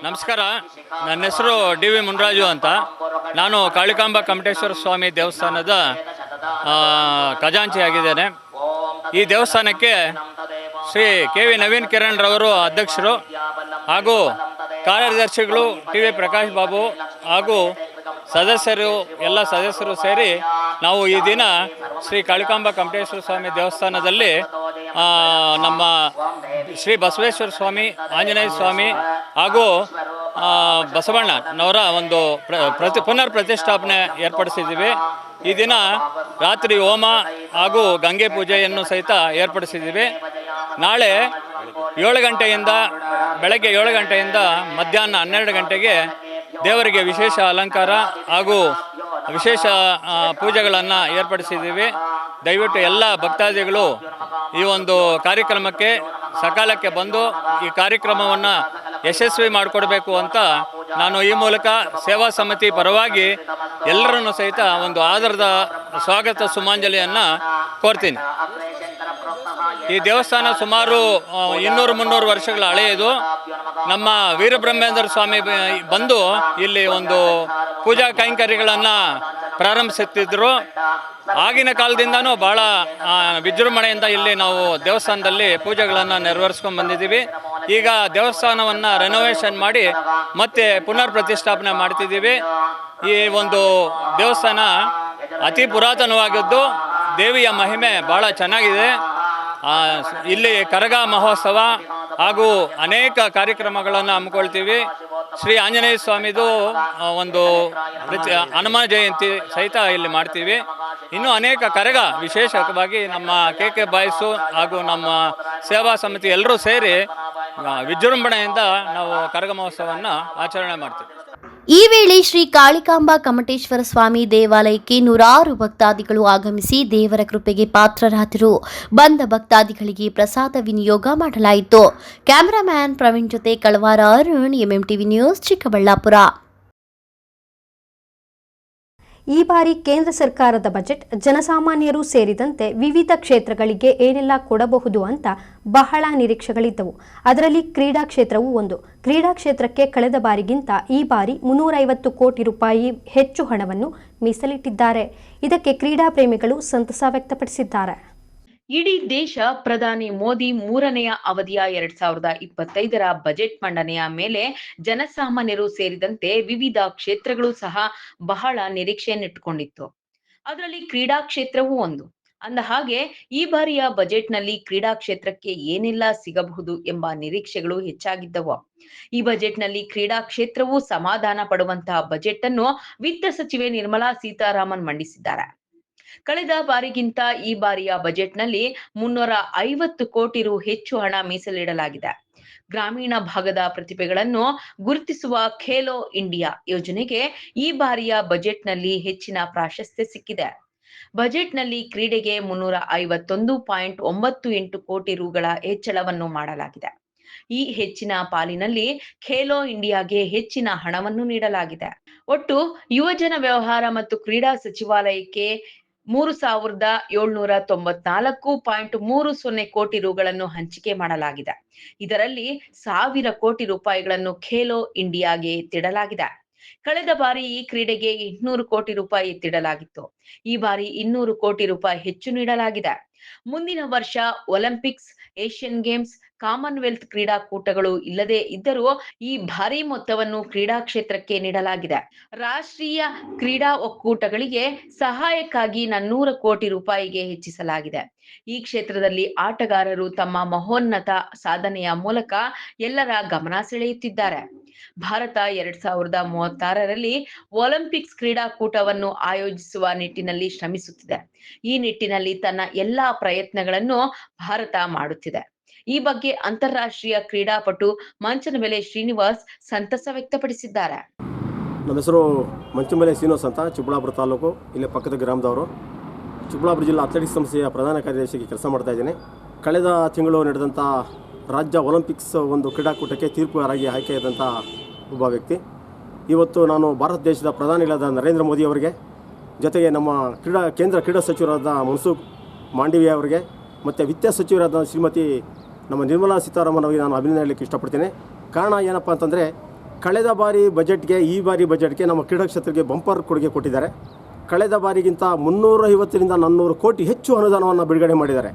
ನಮಸ್ಕಾರ, ನನ್ನ ಹೆಸರು ಡಿ.ವಿ. ಮುನ್ರಾಜು ಅಂತ. ನಾನು ಕಾಳಿಕಾಂಬಾ ಕಮಟೇಶ್ವರ ಸ್ವಾಮಿ ದೇವಸ್ಥಾನದ ಖಜಾಂಚಿಯಾಗಿದ್ದೇನೆ. ಈ ದೇವಸ್ಥಾನಕ್ಕೆ ಶ್ರೀ ಕೆ.ವಿ. ನವೀನ್ ಕಿರಣ್ ರವರು ಅಧ್ಯಕ್ಷರು ಹಾಗೂ ಕಾರ್ಯದರ್ಶಿಗಳು ಟಿ ವಿ ಪ್ರಕಾಶ್ ಬಾಬು ಹಾಗೂ ಎಲ್ಲ ಸದಸ್ಯರು ಸೇರಿ ನಾವು ಈ ದಿನ ಶ್ರೀ ಕಾಳಿಕಾಂಬ ಕಮಟೇಶ್ವರ ಸ್ವಾಮಿ ದೇವಸ್ಥಾನದಲ್ಲಿ ನಮ್ಮ ಶ್ರೀ ಬಸವೇಶ್ವರ ಸ್ವಾಮಿ, ಆಂಜನೇಯ ಸ್ವಾಮಿ ಹಾಗೂ ಬಸವಣ್ಣನವರ ಒಂದು ಪುನರ್ ಪ್ರತಿಷ್ಠಾಪನೆ ಏರ್ಪಡಿಸಿದ್ದೀವಿ. ಈ ದಿನ ರಾತ್ರಿ ಹೋಮ ಹಾಗೂ ಗಂಗೆ ಪೂಜೆಯನ್ನು ಸಹಿತ ಏರ್ಪಡಿಸಿದ್ದೀವಿ. ನಾಳೆ ಬೆಳಗ್ಗೆ 7 ಗಂಟೆಯಿಂದ ಮಧ್ಯಾಹ್ನ 12 ಗಂಟೆಗೆ ದೇವರಿಗೆ ವಿಶೇಷ ಅಲಂಕಾರ ಹಾಗೂ ವಿಶೇಷ ಪೂಜೆಗಳನ್ನು ಏರ್ಪಡಿಸಿದ್ದೀವಿ. ದಯವಿಟ್ಟು ಎಲ್ಲ ಭಕ್ತಾದಿಗಳು ಈ ಒಂದು ಕಾರ್ಯಕ್ರಮಕ್ಕೆ ಸಕಾಲಕ್ಕೆ ಬಂದು ಈ ಕಾರ್ಯಕ್ರಮವನ್ನು ಯಶಸ್ವಿ ಮಾಡಿಕೊಡ್ಬೇಕು ಅಂತ ನಾನು ಈ ಮೂಲಕ ಸೇವಾ ಸಮಿತಿ ಪರವಾಗಿ ಎಲ್ಲರನ್ನು ಸಹಿತ ಒಂದು ಆದರದ ಸ್ವಾಗತ ಸುಮಾಂಜಲಿಯನ್ನು ಕೋರ್ತೀನಿ. ಈ ದೇವಸ್ಥಾನ ಸುಮಾರು 200-300 ವರ್ಷಗಳ ಹಳೆಯದು. ನಮ್ಮ ವೀರಬ್ರಹ್ಮೇಂದ್ರ ಸ್ವಾಮಿ ಬಂದು ಇಲ್ಲಿ ಒಂದು ಪೂಜಾ ಕೈಂಕರ್ಯಗಳನ್ನು ಪ್ರಾರಂಭಿಸುತ್ತಿದ್ದರು. ಆಗಿನ ಕಾಲದಿಂದನೂ ಭಾಳ ವಿಜೃಂಭಣೆಯಿಂದ ಇಲ್ಲಿ ನಾವು ದೇವಸ್ಥಾನದಲ್ಲಿ ಪೂಜೆಗಳನ್ನು ನೆರವೇರಿಸ್ಕೊಂಡು ಬಂದಿದ್ದೀವಿ. ಈಗ ದೇವಸ್ಥಾನವನ್ನು ರೆನೋವೇಷನ್ ಮಾಡಿ ಮತ್ತೆ ಪುನರ್ ಪ್ರತಿಷ್ಠಾಪನೆ ಮಾಡ್ತಿದ್ದೀವಿ. ಈ ಒಂದು ದೇವಸ್ಥಾನ ಅತಿ ಪುರಾತನವಾಗಿದ್ದು ದೇವಿಯ ಮಹಿಮೆ ಭಾಳ ಚೆನ್ನಾಗಿದೆ. ಇಲ್ಲಿ ಕರಗ ಮಹೋತ್ಸವ ಹಾಗೂ ಅನೇಕ ಕಾರ್ಯಕ್ರಮಗಳನ್ನು ಹಮ್ಮಿಕೊಳ್ತೀವಿ. ಶ್ರೀ ಆಂಜನೇಯ ಸ್ವಾಮಿದು ಒಂದು ಹನುಮಾನ್ ಜಯಂತಿ ಸಹಿತ ಇಲ್ಲಿ ಮಾಡ್ತೀವಿ. ಇನ್ನೂ ಅನೇಕ ಕರಗ ವಿಶೇಷವಾಗಿ ನಮ್ಮ KK ಬಾಯ್ಸು ಹಾಗೂ ನಮ್ಮ ಸೇವಾ ಸಮಿತಿ ಎಲ್ಲರೂ ಸೇರಿ ವಿಜೃಂಭಣೆಯಿಂದ ನಾವು ಕರಗ ಮಹೋತ್ಸವವನ್ನು ಆಚರಣೆ ಮಾಡ್ತೀವಿ. ಈ ವೇಳೆ ಶ್ರೀ ಕಾಳಿಕಾಂಬ ಕಮಟೇಶ್ವರ ಸ್ವಾಮಿ ದೇವಾಲಯಕ್ಕೆ ನೂರಾರು ಭಕ್ತಾದಿಗಳು ಆಗಮಿಸಿ ದೇವರ ಕೃಪೆಗೆ ಪಾತ್ರರಾದರು. ಬಂದ ಭಕ್ತಾದಿಗಳಿಗೆ ಪ್ರಸಾದ ವಿನಿಯೋಗ ಮಾಡಲಾಯಿತು. ಕ್ಯಾಮರಾಮ್ಯಾನ್ ಪ್ರವೀಣ್ ಜೊತೆ ಕಳವಾರ ಅರುಣ್, MMTV ನ್ಯೂಸ್, ಚಿಕ್ಕಬಳ್ಳಾಪುರ. ಈ ಬಾರಿ ಕೇಂದ್ರ ಸರ್ಕಾರದ ಬಜೆಟ್ ಜನಸಾಮಾನ್ಯರು ಸೇರಿದಂತೆ ವಿವಿಧ ಕ್ಷೇತ್ರಗಳಿಗೆ ಏನೆಲ್ಲ ಕೊಡಬಹುದು ಅಂತ ಬಹಳ ನಿರೀಕ್ಷೆಗಳಿದ್ದವು. ಅದರಲ್ಲಿ ಕ್ರೀಡಾ ಕ್ಷೇತ್ರವೂ ಒಂದು. ಕ್ರೀಡಾ ಕ್ಷೇತ್ರಕ್ಕೆ ಕಳೆದ ಬಾರಿಗಿಂತ ಈ ಬಾರಿ 350 ಕೋಟಿ ರೂಪಾಯಿ ಹೆಚ್ಚು ಹಣವನ್ನು ಮೀಸಲಿಟ್ಟಿದ್ದಾರೆ. ಇದಕ್ಕೆ ಕ್ರೀಡಾ ಪ್ರೇಮಿಗಳು ಸಂತಸ ವ್ಯಕ್ತಪಡಿಸಿದ್ದಾರೆ. ಇಡೀ ದೇಶ ಪ್ರಧಾನಿ ಮೋದಿ 3ನೆಯ ಅವಧಿಯ 2025ರ ಬಜೆಟ್ ಮಂಡನೆಯ ಮೇಲೆ ಜನಸಾಮಾನ್ಯರು ಸೇರಿದಂತೆ ವಿವಿಧ ಕ್ಷೇತ್ರಗಳು ಸಹ ಬಹಳ ನಿರೀಕ್ಷೆಯನ್ನಿಟ್ಟುಕೊಂಡಿತ್ತು. ಅದರಲ್ಲಿ ಕ್ರೀಡಾ ಕ್ಷೇತ್ರವೂ ಒಂದು. ಅಂದ ಹಾಗೆ ಈ ಬಾರಿಯ ಬಜೆಟ್ನಲ್ಲಿ ಕ್ರೀಡಾ ಕ್ಷೇತ್ರಕ್ಕೆ ಏನೆಲ್ಲ ಸಿಗಬಹುದು ಎಂಬ ನಿರೀಕ್ಷೆಗಳು ಹೆಚ್ಚಾಗಿದ್ದವು. ಈ ಬಜೆಟ್ನಲ್ಲಿ ಕ್ರೀಡಾ ಕ್ಷೇತ್ರವೂ ಸಮಾಧಾನ ಪಡುವಂತಹ ಬಜೆಟ್ ಅನ್ನು ವಿತ್ತ ಸಚಿವೆ ನಿರ್ಮಲಾ ಸೀತಾರಾಮನ್ ಮಂಡಿಸಿದ್ದಾರೆ. ಕಳೆದ ಬಾರಿಗಿಂತ ಈ ಬಾರಿಯ ಬಜೆಟ್ನಲ್ಲಿ 350 ಕೋಟಿ ರು ಹೆಚ್ಚು ಹಣ ಮೀಸಲಿಡಲಾಗಿದೆ. ಗ್ರಾಮೀಣ ಭಾಗದ ಪ್ರತಿಭೆಗಳನ್ನು ಗುರುತಿಸುವ ಖೇಲೋ ಇಂಡಿಯಾ ಯೋಜನೆಗೆ ಈ ಬಾರಿಯ ಬಜೆಟ್ನಲ್ಲಿ ಹೆಚ್ಚಿನ ಪ್ರಾಶಸ್ತ್ಯ ಸಿಕ್ಕಿದೆ. ಬಜೆಟ್ನಲ್ಲಿ ಕ್ರೀಡೆಗೆ 351.98 ಕೋಟಿ ರುಗಳ ಹೆಚ್ಚಳವನ್ನು ಮಾಡಲಾಗಿದೆ. ಈ ಹೆಚ್ಚಿನ ಪಾಲಿನಲ್ಲಿ ಖೇಲೋ ಇಂಡಿಯಾಗೆ ಹೆಚ್ಚಿನ ಹಣವನ್ನು ನೀಡಲಾಗಿದೆ. ಒಟ್ಟು ಯುವಜನ ವ್ಯವಹಾರ ಮತ್ತು ಕ್ರೀಡಾ ಸಚಿವಾಲಯಕ್ಕೆ 3794.30 ಕೋಟಿ ರುಗಳನ್ನು ಹಂಚಿಕೆ ಮಾಡಲಾಗಿದೆ. ಇದರಲ್ಲಿ 1000 ಕೋಟಿ ರೂಪಾಯಿಗಳನ್ನು ಖೇಲೋ ಇಂಡಿಯಾಗೆ ಎತ್ತಿಡಲಾಗಿದೆ. ಕಳೆದ ಬಾರಿ ಈ ಕ್ರೀಡೆಗೆ 800 ಕೋಟಿ ರೂಪಾಯಿ ಎತ್ತಿಡಲಾಗಿತ್ತು. ಈ ಬಾರಿ 200 ಕೋಟಿ ರೂಪಾಯಿ ಹೆಚ್ಚು ನೀಡಲಾಗಿದೆ. ಮುಂದಿನ ವರ್ಷ ಒಲಿಂಪಿಕ್ಸ್, ಏಷ್ಯನ್ ಗೇಮ್ಸ್, ಕಾಮನ್ವೆಲ್ತ್ ಕ್ರೀಡಾಕೂಟಗಳು ಇಲ್ಲದೆ ಇದ್ದರೂ ಈ ಭಾರಿ ಮೊತ್ತವನ್ನು ಕ್ರೀಡಾ ಕ್ಷೇತ್ರಕ್ಕೆ ನೀಡಲಾಗಿದೆ. ರಾಷ್ಟ್ರೀಯ ಕ್ರೀಡಾ ಒಕ್ಕೂಟಗಳಿಗೆ ಸಹಾಯಕ್ಕಾಗಿ 400 ಕೋಟಿ ರೂಪಾಯಿಗೆ ಹೆಚ್ಚಿಸಲಾಗಿದೆ. ಈ ಕ್ಷೇತ್ರದಲ್ಲಿ ಆಟಗಾರರು ತಮ್ಮ ಮಹೋನ್ನತ ಸಾಧನೆಯ ಮೂಲಕ ಎಲ್ಲರ ಗಮನ ಸೆಳೆಯುತ್ತಿದ್ದಾರೆ. ಭಾರತ 2036ರಲ್ಲಿ ಒಲಿಂಪಿಕ್ಸ್ ಕ್ರೀಡಾಕೂಟವನ್ನು ಆಯೋಜಿಸುವ ನಿಟ್ಟಿನಲ್ಲಿ ಶ್ರಮಿಸುತ್ತಿದೆ. ಈ ನಿಟ್ಟಿನಲ್ಲಿ ತನ್ನ ಎಲ್ಲಾ ಪ್ರಯತ್ನಗಳನ್ನು ಭಾರತ ಮಾಡುತ್ತಿದೆ. ಈ ಬಗ್ಗೆ ಅಂತಾರಾಷ್ಟ್ರೀಯ ಕ್ರೀಡಾಪಟು ಮಂಚನಬೆಲೆ ಶ್ರೀನಿವಾಸ್ ಸಂತಸ ವ್ಯಕ್ತಪಡಿಸಿದ್ದಾರೆ. ನಮ್ಮ ಹೆಸರು ಮಂಚನಬೆಲೆ ಶ್ರೀನಿವಾಸ್ ಅಂತ, ಚಿಕ್ಕಬಳ್ಳಾಪುರ ತಾಲೂಕು, ಇಲ್ಲೇ ಪಕ್ಕದ ಗ್ರಾಮದವರು. ಚಿಕ್ಕಬಳ್ಳಾಪುರ ಜಿಲ್ಲಾ ಅಥ್ಲೆಟಿಕ್ಸ್ ಸಂಸ್ಥೆಯ ಪ್ರಧಾನ ಕಾರ್ಯದರ್ಶಿಯಾಗಿ ಕೆಲಸ ಮಾಡ್ತಾ ಇದ್ದೇನೆ. ಕಳೆದ ತಿಂಗಳು ನಡೆದಂಥ ರಾಜ್ಯ ಒಲಿಂಪಿಕ್ಸ್ ಒಂದು ಕ್ರೀಡಾಕೂಟಕ್ಕೆ ತೀರ್ಪುಗಾರಾಗಿ ಆಯ್ಕೆಯಾದಂಥ ಒಬ್ಬ ವ್ಯಕ್ತಿ. ಇವತ್ತು ನಾನು ಭಾರತ ದೇಶದ ಪ್ರಧಾನಿಗಳಾದ ನರೇಂದ್ರ ಮೋದಿ ಅವರಿಗೆ, ಜೊತೆಗೆ ನಮ್ಮ ಕೇಂದ್ರ ಕ್ರೀಡಾ ಸಚಿವರಾದ ಮನ್ಸುಖ್ ಮಾಂಡವಿಯಾ ಅವರಿಗೆ ಮತ್ತು ವಿತ್ತ ಸಚಿವರಾದ ಶ್ರೀಮತಿ ನಮ್ಮ ನಿರ್ಮಲಾ ಸೀತಾರಾಮನ್ ಅವರಿಗೆ ನಾನು ಅಭಿನಂದನೆ ಹೇಳಲಿಕ್ಕೆ ಇಷ್ಟಪಡ್ತೇನೆ. ಕಾರಣ ಏನಪ್ಪ ಅಂತಂದರೆ, ಕಳೆದ ಬಾರಿ ಬಜೆಟ್ಗೆ ಈ ಬಾರಿ ಬಜೆಟ್ಗೆ ನಮ್ಮ ಕ್ರೀಡಾ ಕ್ಷೇತ್ರಕ್ಕೆ ಬಂಪರ್ ಕೊಡುಗೆ ಕೊಟ್ಟಿದ್ದಾರೆ. ಕಳೆದ ಬಾರಿಗಿಂತ 350ರಿಂದ 400 ಕೋಟಿ ಹೆಚ್ಚು ಅನುದಾನವನ್ನು ಬಿಡುಗಡೆ ಮಾಡಿದ್ದಾರೆ.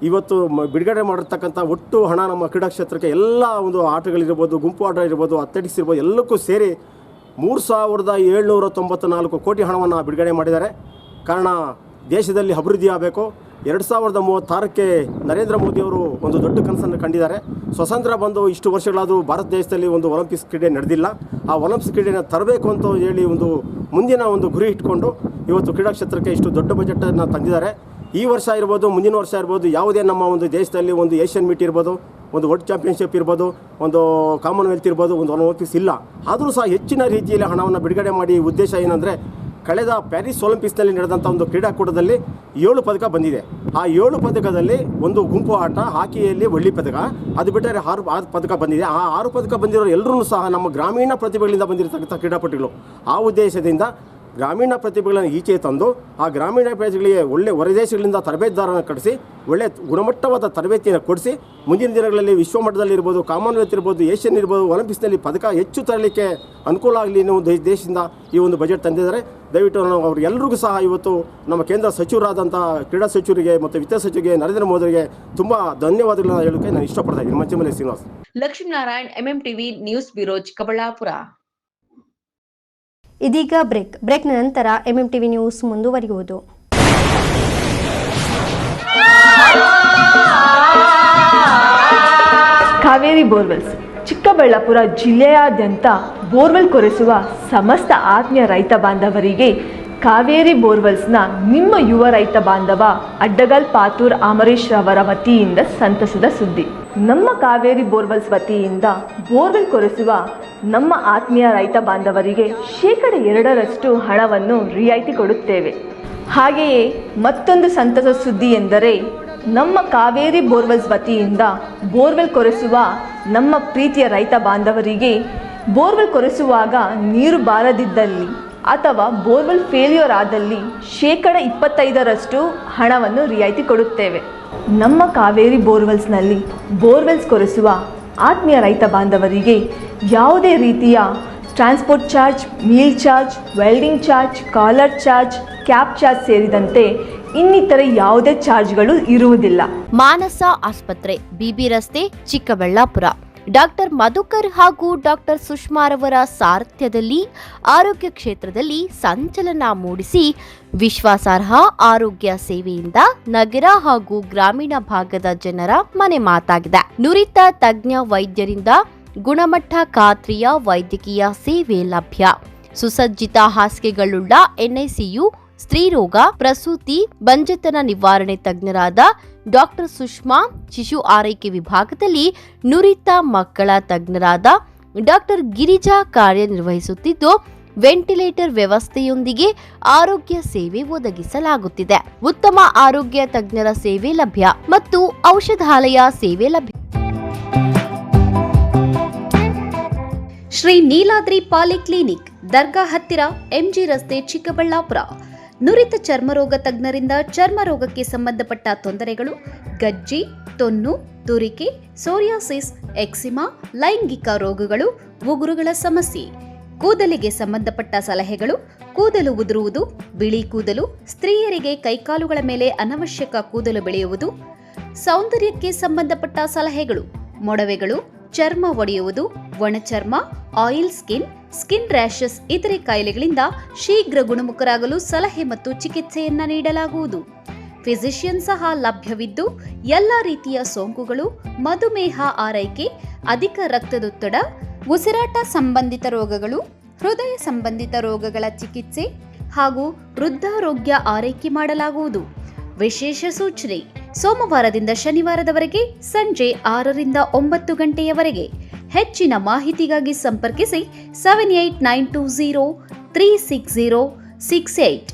ಇವತ್ತು ಬಿಡುಗಡೆ ಮಾಡಿರ್ತಕ್ಕಂಥ ಒಟ್ಟು ಹಣ ನಮ್ಮ ಕ್ರೀಡಾ ಕ್ಷೇತ್ರಕ್ಕೆ ಎಲ್ಲ ಒಂದು ಆಟಗಳಿರ್ಬೋದು, ಗುಂಪು ಆಟ ಇರ್ಬೋದು, ಅಥ್ಲೆಟಿಕ್ಸ್ ಇರ್ಬೋದು, ಎಲ್ಲಕ್ಕೂ ಸೇರಿ 3,794 ಕೋಟಿ ಹಣವನ್ನು ಬಿಡುಗಡೆ ಮಾಡಿದ್ದಾರೆ. ಕಾರಣ ದೇಶದಲ್ಲಿ ಅಭಿವೃದ್ಧಿ ಆಗಬೇಕು. 2036ಕ್ಕೆ ನರೇಂದ್ರ ಮೋದಿಯವರು ಒಂದು ದೊಡ್ಡ ಕನಸನ್ನು ಕಂಡಿದ್ದಾರೆ. ಸ್ವತಂತ್ರ ಬಂದು ಇಷ್ಟು ವರ್ಷಗಳಾದರೂ ಭಾರತ ದೇಶದಲ್ಲಿ ಒಂದು ಒಲಿಂಪಿಕ್ಸ್ ಕ್ರೀಡೆ ನಡೆದಿಲ್ಲ. ಆ ಒಲಿಂಪಿಕ್ಸ್ ಕ್ರೀಡೆನ ತರಬೇಕು ಅಂತ ಹೇಳಿ ಒಂದು ಮುಂದಿನ ಒಂದು ಗುರಿ ಇಟ್ಕೊಂಡು ಇವತ್ತು ಕ್ರೀಡಾ ಕ್ಷೇತ್ರಕ್ಕೆ ಇಷ್ಟು ದೊಡ್ಡ ಬಜೆಟನ್ನು ತಂದಿದ್ದಾರೆ. ಈ ವರ್ಷ ಇರ್ಬೋದು, ಮುಂದಿನ ವರ್ಷ ಇರ್ಬೋದು, ಯಾವುದೇ ನಮ್ಮ ಒಂದು ದೇಶದಲ್ಲಿ ಒಂದು ಏಷ್ಯನ್ ಮೀಟ್ ಇರ್ಬೋದು, ಒಂದು ವರ್ಲ್ಡ್ ಚಾಂಪಿಯನ್ಶಿಪ್ ಇರ್ಬೋದು, ಒಂದು ಕಾಮನ್ವೆಲ್ತ್ ಇರ್ಬೋದು, ಒಂದು ಒಲಿಂಪಿಕ್ಸ್ ಇಲ್ಲ, ಆದರೂ ಸಹ ಹೆಚ್ಚಿನ ರೀತಿಯಲ್ಲಿ ಹಣವನ್ನು ಬಿಡುಗಡೆ ಮಾಡಿ ಉದ್ದೇಶ ಏನಂದರೆ ಕಳೆದ ಪ್ಯಾರಿಸ್ ಒಲಿಂಪಿಕ್ಸ್ನಲ್ಲಿ ನಡೆದಂಥ ಒಂದು ಕ್ರೀಡಾಕೂಟದಲ್ಲಿ 7 ಪದಕ ಬಂದಿದೆ. ಆ 7 ಪದಕದಲ್ಲಿ ಒಂದು ಗುಂಪು ಆಟ ಹಾಕಿಯಲ್ಲಿ ಬೆಳ್ಳಿ ಪದಕ, ಅದು ಬಿಟ್ಟರೆ 6 ಪದಕ ಬಂದಿದೆ. ಆ 6 ಪದಕ ಬಂದಿರೋ ಎಲ್ಲರೂ ಸಹ ನಮ್ಮ ಗ್ರಾಮೀಣ ಪ್ರತಿಭೆಗಳಿಂದ ಬಂದಿರತಕ್ಕಂಥ ಕ್ರೀಡಾಪಟುಗಳು. ಆ ಉದ್ದೇಶದಿಂದ ಗ್ರಾಮೀಣ ಪ್ರತಿಭೆಗಳನ್ನು ಈಚೆ ತಂದು ಆ ಗ್ರಾಮೀಣ ಪ್ರತಿಭೆಗಳಿಗೆ ಒಳ್ಳೆ ಹೊರದೇಶಗಳಿಂದ ತರಬೇತುದಾರನ ಕಳಿಸಿ ಒಳ್ಳೆ ಗುಣಮಟ್ಟವಾದ ತರಬೇತಿಯನ್ನು ಕೊಡಿಸಿ ಮುಂದಿನ ದಿನಗಳಲ್ಲಿ ವಿಶ್ವಮಟ್ಟದಲ್ಲಿರ್ಬೋದು, ಕಾಮನ್ವೆಲ್ತ್ ಇರ್ಬೋದು, ಏಷ್ಯನ್ ಇರ್ಬೋದು, ಒಲಿಂಪಿಕ್ಸ್ನಲ್ಲಿ ಪದಕ ಹೆಚ್ಚು ತರಲಿಕ್ಕೆ ಅನುಕೂಲ ಆಗಲಿ ಅನ್ನೋ ದೇಶದಿಂದ ಈ ಒಂದು ಬಜೆಟ್ ತಂದಿದ್ದಾರೆ. ದಯವಿಟ್ಟು ನಾವು ಅವರಿಗೆಲ್ಲರಿಗೂ ಸಹ ಇವತ್ತು ನಮ್ಮ ಕೇಂದ್ರ ಸಚಿವರಾದಂಥ ಕ್ರೀಡಾ ಸಚಿವರಿಗೆ ಮತ್ತು ವಿತ್ತ ಸಚಿವರಿಗೆ ನರೇಂದ್ರ ಮೋದಿಗೆ ತುಂಬ ಧನ್ಯವಾದಗಳನ್ನ ಹೇಳೋಕ್ಕೆ ನಾನು ಇಷ್ಟಪಡ್ತಾ ಇದ್ದೀನಿ. Manchamale Srinivas. Lakshminarayan, MMTV news bureau, Chikkaballapur. ಇದೀಗ ಬ್ರೇಕ್ನ ನಂತರ MMTV ನ್ಯೂಸ್ ಮುಂದುವರಿಯುವುದು. ಕಾವೇರಿ ಬೋರ್ವೆಲ್ಸ್ ಚಿಕ್ಕಬಳ್ಳಾಪುರ ಜಿಲ್ಲೆಯಾದ್ಯಂತ ಬೋರ್ವೆಲ್ ಕೊರೆಸುವ ಸಮಸ್ತ ಆತ್ಮೀಯ ರೈತ ಬಾಂಧವರಿಗೆ ಕಾವೇರಿ ಬೋರ್ವೆಲ್ಸ್ನ ನಿಮ್ಮ ಯುವ ರೈತ ಬಾಂಧವ ಅಡ್ಡಗಲ್ ಪಾತೂರ್ ಅಮರೀಶ್ ರವರ ವತಿಯಿಂದ ಸಂತಸದ ಸುದ್ದಿ. ನಮ್ಮ ಕಾವೇರಿ ಬೋರ್ವೆಲ್ಸ್ ವತಿಯಿಂದ ಬೋರ್ವೆಲ್ ಕೊರೆಸುವ ನಮ್ಮ ಆತ್ಮೀಯ ರೈತ ಬಾಂಧವರಿಗೆ 2% ಹಣವನ್ನು ರಿಯಾಯಿತಿ ಕೊಡುತ್ತೇವೆ. ಹಾಗೆಯೇ ಮತ್ತೊಂದು ಸಂತಸ ಸುದ್ದಿ ಎಂದರೆ ನಮ್ಮ ಕಾವೇರಿ ಬೋರ್ವೆಲ್ಸ್ ವತಿಯಿಂದ ಬೋರ್ವೆಲ್ ಕೊರೆಸುವ ನಮ್ಮ ಪ್ರೀತಿಯ ರೈತ ಬಾಂಧವರಿಗೆ ಬೋರ್ವೆಲ್ ಕೊರೆಸುವಾಗ ನೀರು ಬಾರದಿದ್ದಲ್ಲಿ ಅಥವಾ ಬೋರ್ವೆಲ್ ಫೇಲ್ಯೂರ್ ಆದಲ್ಲಿ 25% ಹಣವನ್ನು ರಿಯಾಯಿತಿ ಕೊಡುತ್ತೇವೆ. ನಮ್ಮ ಕಾವೇರಿ ಬೋರ್ವೆಲ್ಸ್ನಲ್ಲಿ ಬೋರ್ವೆಲ್ಸ್ ಕೊರೆಸುವ ಆತ್ಮೀಯ ರೈತ ಬಾಂಧವರಿಗೆ ಯಾವುದೇ ರೀತಿಯ transport charge, meal charge, welding charge, collar charge, cab charge ಸೇರಿದಂತೆ ಇನ್ನಿತರೆ ಯಾವುದೇ ಚಾರ್ಜ್ಗಳು ಇರುವುದಿಲ್ಲ. ಮಾನಸ ಆಸ್ಪತ್ರೆ, BB ರಸ್ತೆ, ಚಿಕ್ಕಬಳ್ಳಾಪುರ. ಡಾಕ್ಟರ್ ಮಧುಕರ್ ಹಾಗೂ ಡಾಕ್ಟರ್ ಸುಷ್ಮಾರವರ ಸಾರಥ್ಯದಲ್ಲಿ ಆರೋಗ್ಯ ಕ್ಷೇತ್ರದಲ್ಲಿ ಸಂಚಲನ ಮೂಡಿಸಿ ವಿಶ್ವಾಸಾರ್ಹ ಆರೋಗ್ಯ ಸೇವೆಯಿಂದ ನಗರ ಹಾಗೂ ಗ್ರಾಮೀಣ ಭಾಗದ ಜನರ ಮನೆ ಮಾತಾಗಿದೆ. ನುರಿತ ತಜ್ಞ ವೈದ್ಯರಿಂದ ಗುಣಮಟ್ಟ ಖಾತ್ರಿಯ ವೈದ್ಯಕೀಯ ಸೇವೆ ಲಭ್ಯ. ಸುಸಜ್ಜಿತ ಹಾಸಿಗೆಗಳುಳ್ಳ NICU, ಸ್ತ್ರೀರೋಗ, ಪ್ರಸೂತಿ, ಬಂಜೆತನ ನಿವಾರಣೆ ತಜ್ಞರಾದ ಡಾಕ್ಟರ್ ಸುಷ್ಮಾ, ಶಿಶು ಆರೈಕೆ ವಿಭಾಗದಲ್ಲಿ ನುರಿತ ಮಕ್ಕಳ ತಜ್ಞರಾದ ಡಾಕ್ಟರ್ ಗಿರಿಜಾ ಕಾರ್ಯನಿರ್ವಹಿಸುತ್ತಿದ್ದು ವೆಂಟಿಲೇಟರ್ ವ್ಯವಸ್ಥೆಯೊಂದಿಗೆ ಆರೋಗ್ಯ ಸೇವೆ ಒದಗಿಸಲಾಗುತ್ತಿದೆ. ಉತ್ತಮ ಆರೋಗ್ಯ ತಜ್ಞರ ಸೇವೆ ಲಭ್ಯ ಮತ್ತು ಔಷಧಾಲಯ ಸೇವೆ ಲಭ್ಯ. ಶ್ರೀ ನೀಲಾದ್ರಿ ಪಾಲಿಕ್ಲಿನಿಕ್, ದರ್ಗಾ ಹತ್ತಿರ, MG ರಸ್ತೆ, ಚಿಕ್ಕಬಳ್ಳಾಪುರ. ನುರಿತ ಚರ್ಮರೋಗ ತಜ್ಞರಿಂದ ಚರ್ಮರೋಗಕ್ಕೆ ಸಂಬಂಧಪಟ್ಟ ತೊಂದರೆಗಳು, ಗಜ್ಜಿ, ತೊನ್ನು, ತುರಿಕೆ, ಸೋರಿಯಾಸಿಸ್, ಎಕ್ಸಿಮಾ, ಲೈಂಗಿಕ ರೋಗಗಳು, ಉಗುರುಗಳ ಸಮಸ್ಯೆ, ಕೂದಲಿಗೆ ಸಂಬಂಧಪಟ್ಟ ಸಲಹೆಗಳು, ಕೂದಲು ಉದುರುವುದು, ಬಿಳಿ ಕೂದಲು, ಸ್ತ್ರೀಯರಿಗೆ ಕೈಕಾಲುಗಳ ಮೇಲೆ ಅನವಶ್ಯಕ ಕೂದಲು ಬೆಳೆಯುವುದು, ಸೌಂದರ್ಯಕ್ಕೆ ಸಂಬಂಧಪಟ್ಟ ಸಲಹೆಗಳು, ಮೊಡವೆಗಳು, ಚರ್ಮ ಒಡೆಯುವುದು, ಒಣಚರ್ಮ, ಆಯಿಲ್ ಸ್ಕಿನ್, ಸ್ಕಿನ್ ರ್ಯಾಷಸ್ ಇತರೆ ಕಾಯಿಲೆಗಳಿಂದ ಶೀಘ್ರ ಗುಣಮುಖರಾಗಲು ಸಲಹೆ ಮತ್ತು ಚಿಕಿತ್ಸೆಯನ್ನ ನೀಡಲಾಗುವುದು. ಫಿಸಿಷಿಯನ್ ಸಹ ಲಭ್ಯವಿದ್ದು ಎಲ್ಲ ರೀತಿಯ ಸೋಂಕುಗಳು, ಮಧುಮೇಹ ಆರೈಕೆ, ಅಧಿಕ ರಕ್ತದೊತ್ತಡ, ಉಸಿರಾಟ ಸಂಬಂಧಿತ ರೋಗಗಳು, ಹೃದಯ ಸಂಬಂಧಿತ ರೋಗಗಳ ಚಿಕಿತ್ಸೆ ಹಾಗೂ ವೃದ್ಧಾರೋಗ್ಯ ಆರೈಕೆ ಮಾಡಲಾಗುವುದು. ವಿಶೇಷ ಸೂಚನೆ: ಸೋಮವಾರದಿಂದ ಶನಿವಾರದವರೆಗೆ ಸಂಜೆ 6ರಿಂದ 9 ಗಂಟೆಯವರೆಗೆ. ಹೆಚ್ಚಿನ ಮಾಹಿತಿಗಾಗಿ ಸಂಪರ್ಕಿಸಿ 7892036068.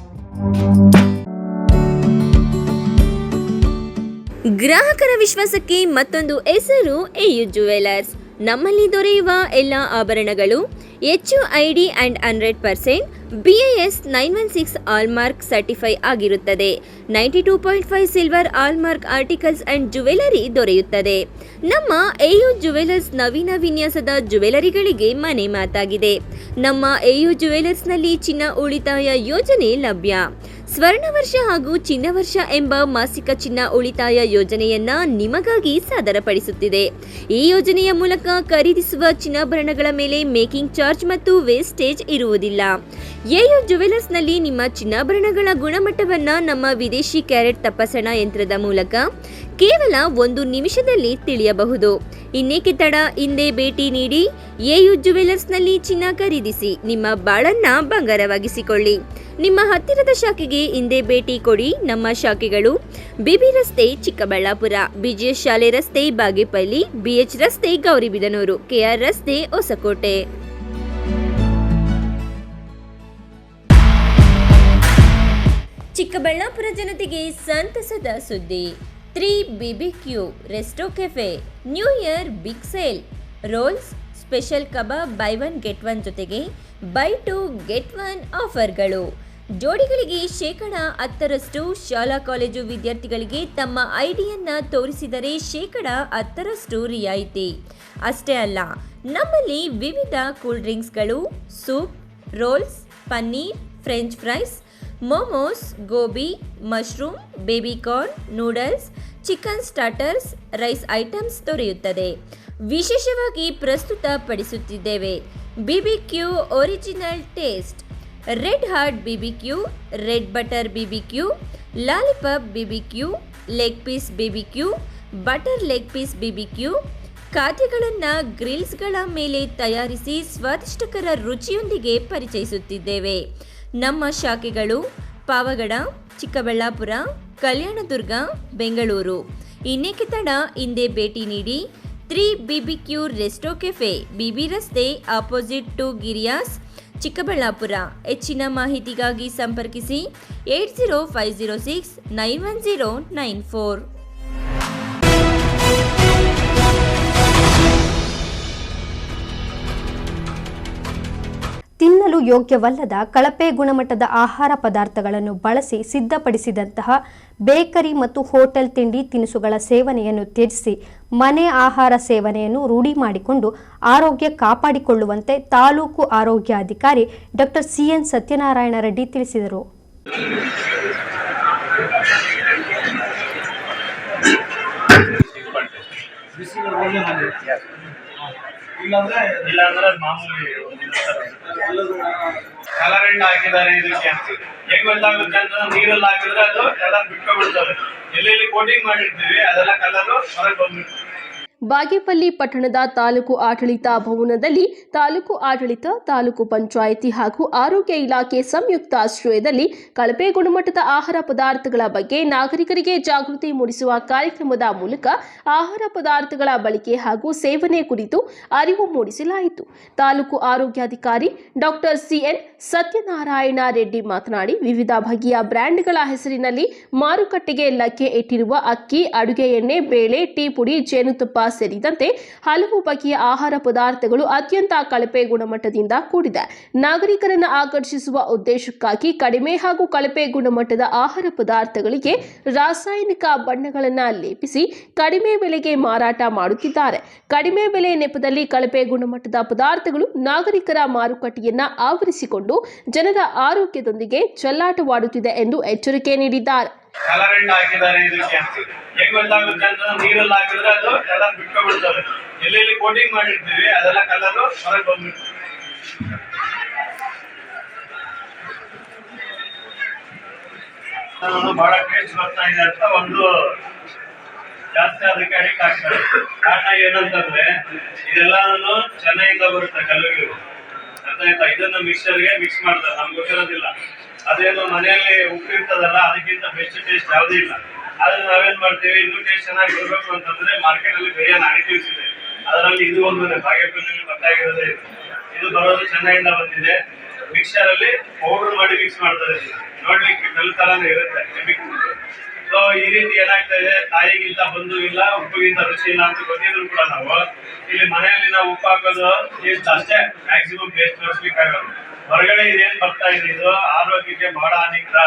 ಗ್ರಾಹಕರ ವಿಶ್ವಾಸಕ್ಕೆ ಮತ್ತೊಂದು ಹೆಸರು AU ಜ್ಯುವೆಲರ್ಸ್. ನಮ್ಮಲ್ಲಿ ದೊರೆಯುವ ಎಲ್ಲ ಆಭರಣಗಳು HUID and 100% BIS 916 hallmark certify ಆಗಿರುತ್ತದೆ. 92.5 silver hallmark articles and jewellery ದೊರೆಯುತ್ತದೆ. ನಮ್ಮ AU ಜುವೆಲರ್ಸ್ ನವೀನ ವಿನ್ಯಾಸದ ಜುವೆಲರಿಗಳಿಗೆ ಮನೆ ಮಾತಾಗಿದೆ. ನಮ್ಮ AU ಜುವೆಲರ್ಸ್ನಲ್ಲಿ ಚಿನ್ನ ಉಳಿತಾಯ ಯೋಜನೆ ಲಭ್ಯ. ಸ್ವರ್ಣ ವರ್ಷ ಹಾಗೂ ಚಿನ್ನ ವರ್ಷ ಎಂಬ ಮಾಸಿಕ ಚಿನ್ನ ಉಳಿತಾಯ ಯೋಜನೆಯನ್ನ ನಿಮಗಾಗಿ ಸಾದರಪಡಿಸುತ್ತಿದೆ. ಈ ಯೋಜನೆಯ ಮೂಲಕ ಖರೀದಿಸುವ ಚಿನ್ನಾಭರಣಗಳ ಮೇಲೆ ಮೇಕಿಂಗ್ ಚಾರ್ಜ್ ಮತ್ತು ವೇಸ್ಟೇಜ್ ಇರುವುದಿಲ್ಲ. AU ಜುವೆಲರ್ಸ್ನಲ್ಲಿ ನಿಮ್ಮ ಚಿನ್ನಾಭರಣಗಳ ಗುಣಮಟ್ಟವನ್ನ ನಮ್ಮ ವಿದೇಶಿ ಕ್ಯಾರೆಟ್ ತಪಾಸಣಾ ಯಂತ್ರದ ಮೂಲಕ ಕೇವಲ 1 ನಿಮಿಷದಲ್ಲಿ ತಿಳಿಯಬಹುದು. ಇನ್ನೇಕೆ ತಡ, ಹಿಂದೆ ಭೇಟಿ ನೀಡಿ AU ಜುವೆಲರ್ಸ್ನಲ್ಲಿ ಚಿನ್ನ ಖರೀದಿಸಿ ನಿಮ್ಮ ಬಾಳನ್ನ ಬಂಗಾರವಾಗಿಸಿಕೊಳ್ಳಿ. ನಿಮ್ಮ ಹತ್ತಿರದ ಶಾಖೆಗೆ ಹಿಂದೆ ಭೇಟಿ ಕೊಡಿ. ನಮ್ಮ ಶಾಖೆಗಳು BB ರಸ್ತೆ ಚಿಕ್ಕಬಳ್ಳಾಪುರ, BGS ಶಾಲೆ ರಸ್ತೆ ಬಾಗೇಪಲ್ಲಿ, BH ರಸ್ತೆ ಗೌರಿಬಿದನೂರು, KR ರಸ್ತೆ ಹೊಸಕೋಟೆ. ಚಿಕ್ಕಬಳ್ಳಾಪುರ ಜನತೆಗೆ ಸಂತಸದ ಸುದ್ದಿ. 3BBQ resto cafe new year big sale. Rolls, special kebab buy 1 get 1 ಜೊತೆಗೆ ಬೈ 2 ಗೆಟ್ 1 ಆಫರ್ಗಳು. ಜೋಡಿಗಳಿಗೆ 10% ಶಾಲಾ ಕಾಲೇಜು ವಿದ್ಯಾರ್ಥಿಗಳಿಗೆ ತಮ್ಮ ಐಡಿಯನ್ನ ತೋರಿಸಿದರೆ 10% ರಿಯಾಯಿತಿ. ಅಷ್ಟೇ ಅಲ್ಲ, ನಮ್ಮಲ್ಲಿ ವಿವಿಧ ಕೂಲ್ ಡ್ರಿಂಕ್ಸ್ಗಳು, soup, rolls, paneer, french fries, momos, gobi, mushroom, baby corn, noodles, chicken starters, rice items ದೊರೆಯುತ್ತದೆ. ವಿಶೇಷವಾಗಿ ಪ್ರಸ್ತುತ ಪಡಿಸುತ್ತಿದ್ದೇವೆ BBQ original taste, red heart BBQ, red butter BBQ, lollipop BBQ, leg piece BBQ, butter leg piece BBQ. ಖಾದ್ಯಗಳನ್ನು ಗ್ರಿಲ್ಸ್ಗಳ ಮೇಲೆ ತಯಾರಿಸಿ ಸ್ವಾದಿಷ್ಟಕರ ರುಚಿಯೊಂದಿಗೆ ಪರಿಚಯಿಸುತ್ತಿದ್ದೇವೆ. ನಮ್ಮ ಶಾಖೆಗಳು ಪಾವಗಡ, ಚಿಕ್ಕಬಳ್ಳಾಪುರ, ಕಲ್ಯಾಣದುರ್ಗ, ಬೆಂಗಳೂರು. ಇನ್ನೇಕೆ ತಡ, ಹಿಂದೆ ಭೇಟಿ ನೀಡಿ. 3BBQ ರೆಸ್ಟೋ ಕೆಫೆ, BB ರಸ್ತೆ ಆಪೋಸಿಟ್ ಟು ಗಿರಿಯಾಸ್, ಚಿಕ್ಕಬಳ್ಳಾಪುರ. ಹೆಚ್ಚಿನ ಮಾಹಿತಿಗಾಗಿ ಸಂಪರ್ಕಿಸಿ 8050691094. ತಿನ್ನಲು ಯೋಗ್ಯವಲ್ಲದ ಕಳಪೆ ಗುಣಮಟ್ಟದ ಆಹಾರ ಪದಾರ್ಥಗಳನ್ನು ಬಳಸಿ ಸಿದ್ಧಪಡಿಸಿದಂತಹ ಬೇಕರಿ ಮತ್ತು ಹೋಟೆಲ್ ತಿಂಡಿ ತಿನಿಸುಗಳ ಸೇವನೆಯನ್ನು ತ್ಯಜಿಸಿ ಮನೆ ಆಹಾರ ಸೇವನೆಯನ್ನು ರೂಢಿ ಮಾಡಿಕೊಂಡು ಆರೋಗ್ಯ ಕಾಪಾಡಿಕೊಳ್ಳುವಂತೆ ತಾಲೂಕು ಆರೋಗ್ಯಾಧಿಕಾರಿ ಡಾಕ್ಟರ್ CN ಸತ್ಯನಾರಾಯಣ ರೆಡ್ಡಿ ತಿಳಿಸಿದರು. ಇಲ್ಲಾಂದ್ರೆ ಮಾಮೂಲಿ ಕಲರ್ ಹಾಕಿದ್ದಾರೆ. ಇದಕ್ಕೆ ಹೆಂಗ್ ಗೊತ್ತಾಗುತ್ತೆ ಅಂತ ನೀರಲ್ಲಿ ಹಾಕಿದ್ರೆ ಅದು ಕಲರ್ ಬಿಟ್ಕೊಂಡ್ಬಿಡ್ತದೆ. ಎಲ್ಲೆಲ್ಲಿ ಕೋಟಿಂಗ್ ಮಾಡಿರ್ತೀವಿ ಅದೆಲ್ಲ ಕಲರ್ ಹೊರಗೆ ಬಂದ್ಬಿಡ್ತದೆ. ಬಾಗೇಪಲ್ಲಿ ಪಟ್ಟಣದ ತಾಲೂಕು ಆಡಳಿತ ಭವನದಲ್ಲಿ ತಾಲೂಕು ಆಡಳಿತ, ತಾಲೂಕು ಪಂಚಾಯಿತಿ ಹಾಗೂ ಆರೋಗ್ಯ ಇಲಾಖೆ ಸಂಯುಕ್ತ ಆಶ್ರಯದಲ್ಲಿ ಕಳಪೆ ಗುಣಮಟ್ಟದ ಆಹಾರ ಪದಾರ್ಥಗಳ ಬಗ್ಗೆ ನಾಗರಿಕರಿಗೆ ಜಾಗೃತಿ ಮೂಡಿಸುವ ಕಾರ್ಯಕ್ರಮದ ಮೂಲಕ ಆಹಾರ ಪದಾರ್ಥಗಳ ಬಳಕೆ ಹಾಗೂ ಸೇವನೆ ಕುರಿತು ಅರಿವು ಮೂಡಿಸಲಾಯಿತು. ತಾಲೂಕು ಆರೋಗ್ಯಾಧಿಕಾರಿ ಡಾಕ್ಟರ್ CN ಸತ್ಯನಾರಾಯಣ ರೆಡ್ಡಿ ಮಾತನಾಡಿ, ವಿವಿಧ ಬಗೆಯ ಬ್ರ್ಯಾಂಡ್ಗಳ ಹೆಸರಿನಲ್ಲಿ ಮಾರುಕಟ್ಟೆಗೆ ಲಗ್ಗೆ ಇಟ್ಟಿರುವ ಅಕ್ಕಿ, ಅಡುಗೆ ಎಣ್ಣೆ, ಬೇಳೆ, ಟೀ ಪುಡಿ, ಜೇನುತುಪ್ಪ ಸೇರಿದಂತೆ ಹಲವು ಬಗೆಯ ಆಹಾರ ಪದಾರ್ಥಗಳು ಅತ್ಯಂತ ಕಳಪೆ ಗುಣಮಟ್ಟದಿಂದ ಕೂಡಿದೆ. ನಾಗರಿಕರನ್ನು ಆಕರ್ಷಿಸುವ ಉದ್ದೇಶಕ್ಕಾಗಿ ಕಡಿಮೆ ಹಾಗೂ ಕಳಪೆ ಗುಣಮಟ್ಟದ ಆಹಾರ ಪದಾರ್ಥಗಳಿಗೆ ರಾಸಾಯನಿಕ ಬಣ್ಣಗಳನ್ನು ಲೇಪಿಸಿ ಕಡಿಮೆ ಬೆಲೆಗೆ ಮಾರಾಟ ಮಾಡುತ್ತಿದ್ದಾರೆ. ಕಡಿಮೆ ಬೆಲೆ ನೆಪದಲ್ಲಿ ಕಳಪೆ ಗುಣಮಟ್ಟದ ಪದಾರ್ಥಗಳು ನಾಗರಿಕರ ಮಾರುಕಟ್ಟೆಯನ್ನ ಆವರಿಸಿಕೊಂಡು ಜನರ ಆರೋಗ್ಯದೊಂದಿಗೆ ಚೆಲ್ಲಾಟವಾಡುತ್ತಿದೆ ಎಂದು ಎಚ್ಚರಿಕೆ ನೀಡಿದ್ದಾರೆ. ಕಲರ್ ಹಾಕಿದ್ದಾರೆ. ಇದಕ್ಕೆ ಹೆಂಗ್ ಗೊತ್ತಾಗುತ್ತೆ ಅಂತ ನೀರಲ್ಲಿ ಹಾಕಿದ್ರೆ ಅದು ಕಲರ್ ಬಿಟ್ಕೊಂಡ್ಬಿಡ್ತದೆ. ಎಲ್ಲೆಲ್ಲಿ ಕೋಟಿಂಗ್ ಮಾಡಿರ್ತೀವಿ ಅದೆಲ್ಲ ಕಲರ್ ಹೊರಗೆ ಬಂದ್ಬಿಡ್ತದೆ. ಬಹಳ ಟೇಸ್ಟ್ ಬರ್ತಾ ಇದೆ ಅಂತ ಒಂದು ಜಾಸ್ತಿ ಅದಕ್ಕೆ ಅಡಿಕ್ಟ್ ಆಗ್ತಾರೆ. ಕಾರಣ ಏನಂತಂದ್ರೆ ಇದೆಲ್ಲಾನು ಚೆನ್ನೈಯಿಂದ ಬರುತ್ತೆ ಕಲರ್ಗಳು. ಅರ್ಥ ಆಯ್ತಾ? ಇದನ್ನ ಮಿಕ್ಸರ್ಗೆ ಮಿಕ್ಸ್ ಮಾಡ್ತಾರೆ, ನಮ್ಗೆ ಗೊತ್ತಿರೋದಿಲ್ಲ. ಅದೇನು ಮನೆಯಲ್ಲಿ ಉಪ್ಪಿರ್ತದಲ್ಲ, ಅದಕ್ಕಿಂತ ಬೆಸ್ಟ್ ಟೇಸ್ಟ್ ಯಾವುದೂ ಇಲ್ಲ. ಆದ್ರೆ ನಾವೇನ್ ಮಾಡ್ತೀವಿ, ಇನ್ನೂ ಟೇಸ್ಟ್ ಚೆನ್ನಾಗಿ ಬರ್ಬೇಕು ಅಂತಂದ್ರೆ ಮಾರ್ಕೆಟ್ ಅಲ್ಲಿ ಬೇರೆ ಆಡಿಟಿವ್ಸ್ ಇದೆ. ಅದರಲ್ಲಿ ಇದು ಒಂದು ಬಾಗೇಪಲ್ಲಿ ಗೊತ್ತಾಗಿರೋದೇ ಇದೆ. ಇದು ಬರೋದು ಚೆನ್ನೈಯಿಂದ ಬಂದಿದೆ. ಮಿಕ್ಸರ್ ಅಲ್ಲಿ ಪೌಡರ್ ಮಾಡಿ ಮಿಕ್ಸ್ ಮಾಡ್ತಾರೆ. ನೋಡ್ಲಿಕ್ಕೆ ಕಲ್ ತರಾನೇ ಇರುತ್ತೆ, ಕೆಮಿಕಲ್. ಸೊ ಈ ರೀತಿ ಏನಾಗ್ತಾ ಇದೆ, ತಾಯಿಗಿಂತ ಬಂಧು ಇಲ್ಲ, ಉಪ್ಪಿಗಿಂತ ರುಚಿ ಇಲ್ಲ ಅಂತ ಗೊತ್ತಿದ್ರು ಕೂಡ ನಾವು ಇಲ್ಲಿ ಮನೆಯಲ್ಲಿ ನಾವು ಉಪ್ಪು ಹಾಕೋದು ಟೇಸ್ಟ್ ಅಷ್ಟೇ ಮ್ಯಾಕ್ಸಿಮಮ್ ಟೇಸ್ಟ್ ತೋರಿಸ್ಲಿಕ್ಕಾಗೋದು. ಹೊರಗಡೆ ಇದೇನ್ ಬರ್ತಾ ಇದೆ ಇದು ಆರೋಗ್ಯಕ್ಕೆ ಬಹಳ ಹಾನಿಕರ.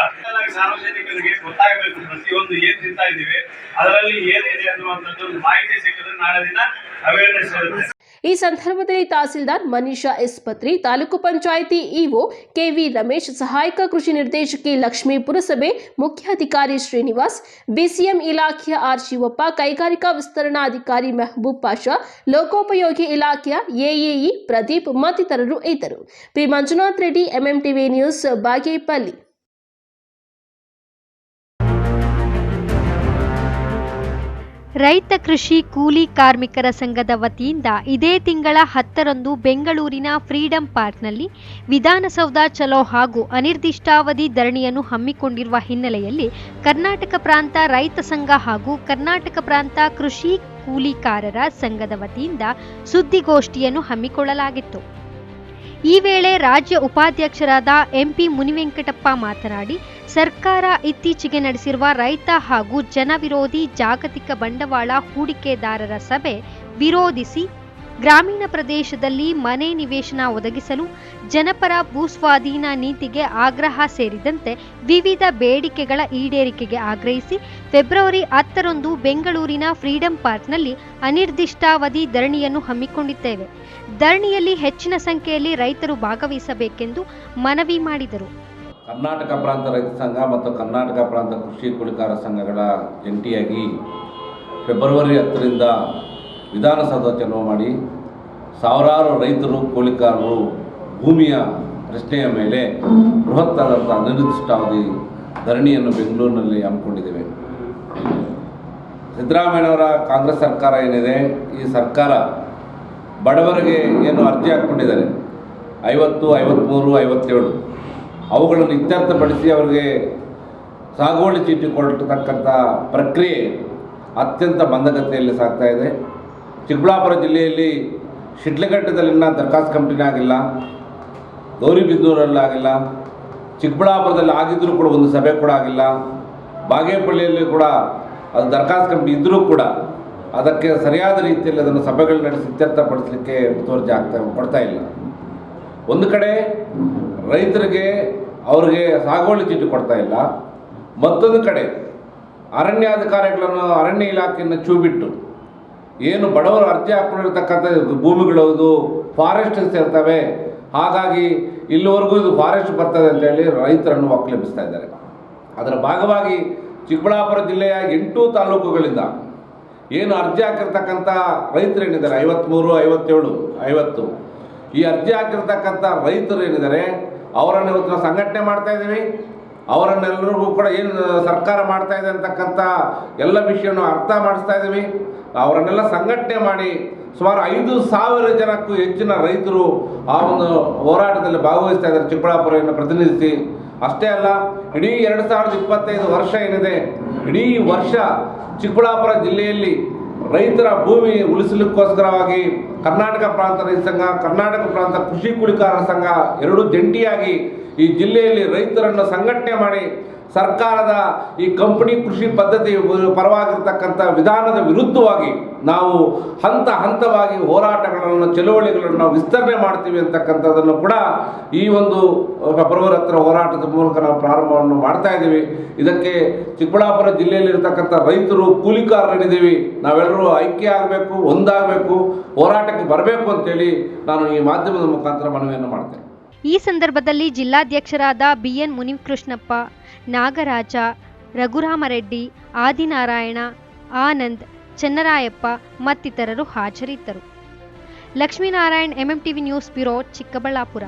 ಸಾರ್ವಜನಿಕರಿಗೆ ಗೊತ್ತಾಗಬೇಕು ಪ್ರತಿಯೊಂದು ಏನ್ ತಿಂತಾ ಇದೀವಿ ಅದರಲ್ಲಿ ಏನಿದೆ ಅನ್ನುವಂಥದ್ದು ಮಾಹಿತಿ ಸಿಕ್ಕಿದ್ರೆ ನಾಳೆ ದಿನ ಅವೇರ್ನೆಸ್ ಇರುತ್ತೆ. ಈ ಸಂದರ್ಭದಲ್ಲಿ tahsildar Manisha S Patri, taluk panchayat EO KV Ramesh, ಸಹಾಯಕ ಕೃಷಿ ನಿರ್ದೇಶಕಿ ಲಕ್ಷ್ಮೀ, ಪುರಸಭೆ ಮುಖ್ಯಾಧಿಕಾರಿ ಶ್ರೀನಿವಾಸ್, ಬಿಸಿಎಂ ಇಲಾಖೆಯ ಆರ್ ಶಿವಪ್ಪ, ಕೈಗಾರಿಕಾ ವಿಸ್ತರಣಾಧಿಕಾರಿ ಮೆಹಬೂಬ್ ಪಾಷಾ, ಲೋಕೋಪಯೋಗಿ ಇಲಾಖೆಯ ಎಇಇ ಪ್ರದೀಪ್ ಮತ್ತಿತರರು ಇದ್ದರು. P Manjunath Reddy, MMTV news, Bagepalli. ರೈತ ಕೃಷಿ ಕೂಲಿ ಕಾರ್ಮಿಕರ ಸಂಘದ ವತಿಯಿಂದ ಇದೇ ತಿಂಗಳ 10ರಂದು ಬೆಂಗಳೂರಿನ ಫ್ರೀಡಂ ಪಾರ್ಕ್ನಲ್ಲಿ ವಿಧಾನಸೌಧ ಚಲೋ ಹಾಗೂ ಅನಿರ್ದಿಷ್ಟಾವಧಿ ಧರಣಿಯನ್ನು ಹಮ್ಮಿಕೊಂಡಿರುವ ಹಿನ್ನೆಲೆಯಲ್ಲಿ ಕರ್ನಾಟಕ ಪ್ರಾಂತ ರೈತ ಸಂಘ ಹಾಗೂ ಕರ್ನಾಟಕ ಪ್ರಾಂತ ಕೃಷಿ ಕೂಲಿಕಾರರ ಸಂಘದ ವತಿಯಿಂದ ಸುದ್ದಿಗೋಷ್ಠಿಯನ್ನು ಹಮ್ಮಿಕೊಳ್ಳಲಾಗಿತ್ತು. ಈ ವೇಳೆ ರಾಜ್ಯ ಉಪಾಧ್ಯಕ್ಷರಾದ ಎಂಪಿ ಮುನಿವೆಂಕಟಪ್ಪ ಮಾತನಾಡಿ, ಸರ್ಕಾರ ಇತ್ತೀಚೆಗೆ ನಡೆಸಿರುವ ರೈತ ಹಾಗೂ ಜನವಿರೋಧಿ ಜಾಗತಿಕ ಬಂಡವಾಳ ಹೂಡಿಕೆದಾರರ ಸಭೆ ವಿರೋಧಿಸಿ ಗ್ರಾಮೀಣ ಪ್ರದೇಶದಲ್ಲಿ ಮನೆ ನಿವೇಶನ ಒದಗಿಸಲು, ಜನಪರ ಭೂಸ್ವಾಧೀನ ನೀತಿಗೆ ಆಗ್ರಹ ಸೇರಿದಂತೆ ವಿವಿಧ ಬೇಡಿಕೆಗಳ ಈಡೇರಿಕೆಗೆ ಆಗ್ರಹಿಸಿ ಫೆಬ್ರವರಿ 10ರಂದು ಬೆಂಗಳೂರಿನ ಫ್ರೀಡಂ ಪಾರ್ಕ್ನಲ್ಲಿ ಅನಿರ್ದಿಷ್ಟಾವಧಿ ಧರಣಿಯನ್ನು ಹಮ್ಮಿಕೊಂಡಿದ್ದೇವೆ. ಧರಣಿಯಲ್ಲಿ ಹೆಚ್ಚಿನ ಸಂಖ್ಯೆಯಲ್ಲಿ ರೈತರು ಭಾಗವಹಿಸಬೇಕೆಂದು ಮನವಿ ಮಾಡಿದರು. ಕರ್ನಾಟಕ ಪ್ರಾಂತ ರೈತ ಸಂಘ ಮತ್ತು ಕರ್ನಾಟಕ ಪ್ರಾಂತ ಕೃಷಿ ಕೂಲಿಕಾರ ಸಂಘಗಳ ಜಂಟಿಯಾಗಿ ಫೆಬ್ರವರಿ 10ರಿಂದ ವಿಧಾನಸೌಧ ಚಲೋ ಮಾಡಿ ಸಾವಿರಾರು ರೈತರು ಕೂಲಿಕಾರರು ಭೂಮಿಯ ಪ್ರಶ್ನೆಯ ಮೇಲೆ ಬೃಹತ್ತಾದಂಥ ಅನಿರ್ದಿಷ್ಟಾವಧಿ ಧರಣಿಯನ್ನು ಬೆಂಗಳೂರಿನಲ್ಲಿ ಹಮ್ಮಿಕೊಂಡಿದ್ದೇವೆ. ಸಿದ್ದರಾಮಯ್ಯನವರ ಕಾಂಗ್ರೆಸ್ ಸರ್ಕಾರ ಏನಿದೆ, ಈ ಸರ್ಕಾರ ಬಡವರಿಗೆ ಏನು ಅರ್ಜಿ ಹಾಕ್ಕೊಂಡಿದ್ದಾರೆ 50, 53, 57 ಅವುಗಳನ್ನು ಇತ್ಯರ್ಥಪಡಿಸಿ ಅವರಿಗೆ ಸಾಗುವಳಿ ಚೀಟಿ ಕೊಡತಕ್ಕಂಥ ಪ್ರಕ್ರಿಯೆ ಅತ್ಯಂತ ಮಂದಗತಿಯಲ್ಲಿ ಸಾಗ್ತಾ ಇದೆ. ಚಿಕ್ಕಬಳ್ಳಾಪುರ ಜಿಲ್ಲೆಯಲ್ಲಿ ಶಿಡ್ಲಘಟ್ಟದಲ್ಲಿನ ದರ್ಖಾಸ್ತು ಕಂಪ್ನಿ ಆಗಿಲ್ಲ, ಗೌರಿಬಿದನೂರಲ್ಲಿ ಆಗಿಲ್ಲ, ಚಿಕ್ಕಬಳ್ಳಾಪುರದಲ್ಲಿ ಆಗಿದ್ದರೂ ಕೂಡ ಒಂದು ಸಭೆ ಕೂಡ ಆಗಿಲ್ಲ, ಬಾಗೇಪಳ್ಳಿಯಲ್ಲಿ ಕೂಡ ಅದು ದರ್ಖಾಸ್ತು ಕಂಪ್ನಿ ಇದ್ದರೂ ಕೂಡ ಅದಕ್ಕೆ ಸರಿಯಾದ ರೀತಿಯಲ್ಲಿ ಅದನ್ನು ಸಭೆಗಳು ನಡೆಸಿ ಇತ್ಯರ್ಥಪಡಿಸಲಿಕ್ಕೆ ಮುತುವರ್ಜಿ ಕೊಡ್ತಾ ಇಲ್ಲ. ಒಂದು ಕಡೆ ರೈತರಿಗೆ ಅವ್ರಿಗೆ ಸಾಗುವಳಿ ಚೀಟಿ ಕೊಡ್ತಾ ಇಲ್ಲ, ಮತ್ತೊಂದು ಕಡೆ ಅರಣ್ಯಾಧಿಕಾರಿಗಳನ್ನು ಅರಣ್ಯ ಇಲಾಖೆಯನ್ನು ಚೂಬಿಟ್ಟು ಏನು ಬಡವರು ಅರ್ಜಿ ಹಾಕೊಂಡಿರ್ತಕ್ಕಂಥ ಭೂಮಿಗಳು ಫಾರೆಸ್ಟ್ ಸೇರ್ತವೆ, ಹಾಗಾಗಿ ಇಲ್ಲಿವರೆಗೂ ಇದು ಫಾರೆಸ್ಟ್ ಬರ್ತದೆ ಅಂತೇಳಿ ರೈತರನ್ನು ಒಕ್ಕಲೆಬ್ಬಿಸ್ತಾ ಇದ್ದಾರೆ. ಅದರ ಭಾಗವಾಗಿ ಚಿಕ್ಕಬಳ್ಳಾಪುರ ಜಿಲ್ಲೆಯ 8 ತಾಲೂಕುಗಳಿಂದ ಏನು ಅರ್ಜಿ ಹಾಕಿರ್ತಕ್ಕಂಥ ರೈತರೇನಿದ್ದಾರೆ 53, 57, 50 ಈ ಅರ್ಜಿ ಹಾಕಿರ್ತಕ್ಕಂಥ ರೈತರು ಏನಿದ್ದಾರೆ ಅವರನ್ನು ಇವತ್ತು ನಾವು ಸಂಘಟನೆ ಮಾಡ್ತಾ ಇದ್ದೀವಿ. ಅವರನ್ನೆಲ್ಲರಿಗೂ ಕೂಡ ಏನು ಸರ್ಕಾರ ಮಾಡ್ತಾ ಇದೆ ಅಂತಕ್ಕಂಥ ಎಲ್ಲ ವಿಷಯವನ್ನು ಅರ್ಥ ಮಾಡಿಸ್ತಾ ಇದ್ದೀವಿ. ಅವರನ್ನೆಲ್ಲ ಸಂಘಟನೆ ಮಾಡಿ ಸುಮಾರು 5,000 ಜನಕ್ಕೂ ಹೆಚ್ಚಿನ ರೈತರು ಆ ಒಂದು ಹೋರಾಟದಲ್ಲಿ ಭಾಗವಹಿಸ್ತಾ ಇದ್ದಾರೆ ಚಿಕ್ಕಬಳ್ಳಾಪುರವನ್ನು ಪ್ರತಿನಿಧಿಸಿ. ಅಷ್ಟೇ ಅಲ್ಲ, ಇಡೀ 2025 ವರ್ಷ ಏನಿದೆ, ಇಡೀ ವರ್ಷ ಚಿಕ್ಕಬಳ್ಳಾಪುರ ಜಿಲ್ಲೆಯಲ್ಲಿ ರೈತರ ಭೂಮಿ ಉಳಿಸಲಿಕ್ಕೋಸ್ಕರವಾಗಿ ಕರ್ನಾಟಕ ಪ್ರಾಂತ ರೈತ ಸಂಘ, ಕರ್ನಾಟಕ ಪ್ರಾಂತ ಕೃಷಿ ಕೂಲಿಕಾರರ ಸಂಘ ಎರಡೂ ಜಂಟಿಯಾಗಿ ಈ ಜಿಲ್ಲೆಯಲ್ಲಿ ರೈತರನ್ನು ಸಂಘಟನೆ ಮಾಡಿ ಸರ್ಕಾರದ ಈ ಕಂಪನಿ ಕೃಷಿ ಪದ್ಧತಿ ಪರವಾಗಿರ್ತಕ್ಕಂಥ ವಿಧಾನದ ವಿರುದ್ಧವಾಗಿ ನಾವು ಹಂತ ಹಂತವಾಗಿ ಹೋರಾಟಗಳನ್ನು, ಚಳುವಳಿಗಳನ್ನು ನಾವು ವಿಸ್ತರಣೆ ಮಾಡ್ತೀವಿ ಅಂತಕ್ಕಂಥದ್ದನ್ನು ಕೂಡ ಈ ಒಂದು ಫೆಬ್ರವರಿ 10 ಹೋರಾಟದ ಮೂಲಕ ನಾವು ಪ್ರಾರಂಭವನ್ನು ಮಾಡ್ತಾ ಇದ್ದೀವಿ. ಇದಕ್ಕೆ ಚಿಕ್ಕಬಳ್ಳಾಪುರ ಜಿಲ್ಲೆಯಲ್ಲಿರ್ತಕ್ಕಂಥ ರೈತರು, ಕೂಲಿಕಾರರಿದ್ದೀವಿ, ನಾವೆಲ್ಲರೂ ಐಕ್ಯ ಆಗಬೇಕು, ಒಂದಾಗಬೇಕು, ಹೋರಾಟಕ್ಕೆ ಬರಬೇಕು ಅಂತೇಳಿ ನಾನು ಈ ಮಾಧ್ಯಮದ ಮುಖಾಂತರ ಮನವಿಯನ್ನು ಮಾಡ್ತೇನೆ. ಈ ಸಂದರ್ಭದಲ್ಲಿ ಜಿಲ್ಲಾಧ್ಯಕ್ಷರಾದ ಬಿಎನ್ ಮುನಿಕೃಷ್ಣಪ್ಪ, ನಾಗರಾಜ, ರಘುರಾಮರೆಡ್ಡಿ, ಆದಿನಾರಾಯಣ, ಆನಂದ್, ಚೆನ್ನರಾಯಪ್ಪ ಮತ್ತಿತರರು ಹಾಜರಿದ್ದರು. Lakshminarayan, MMTV news bureau, Chikkaballapura.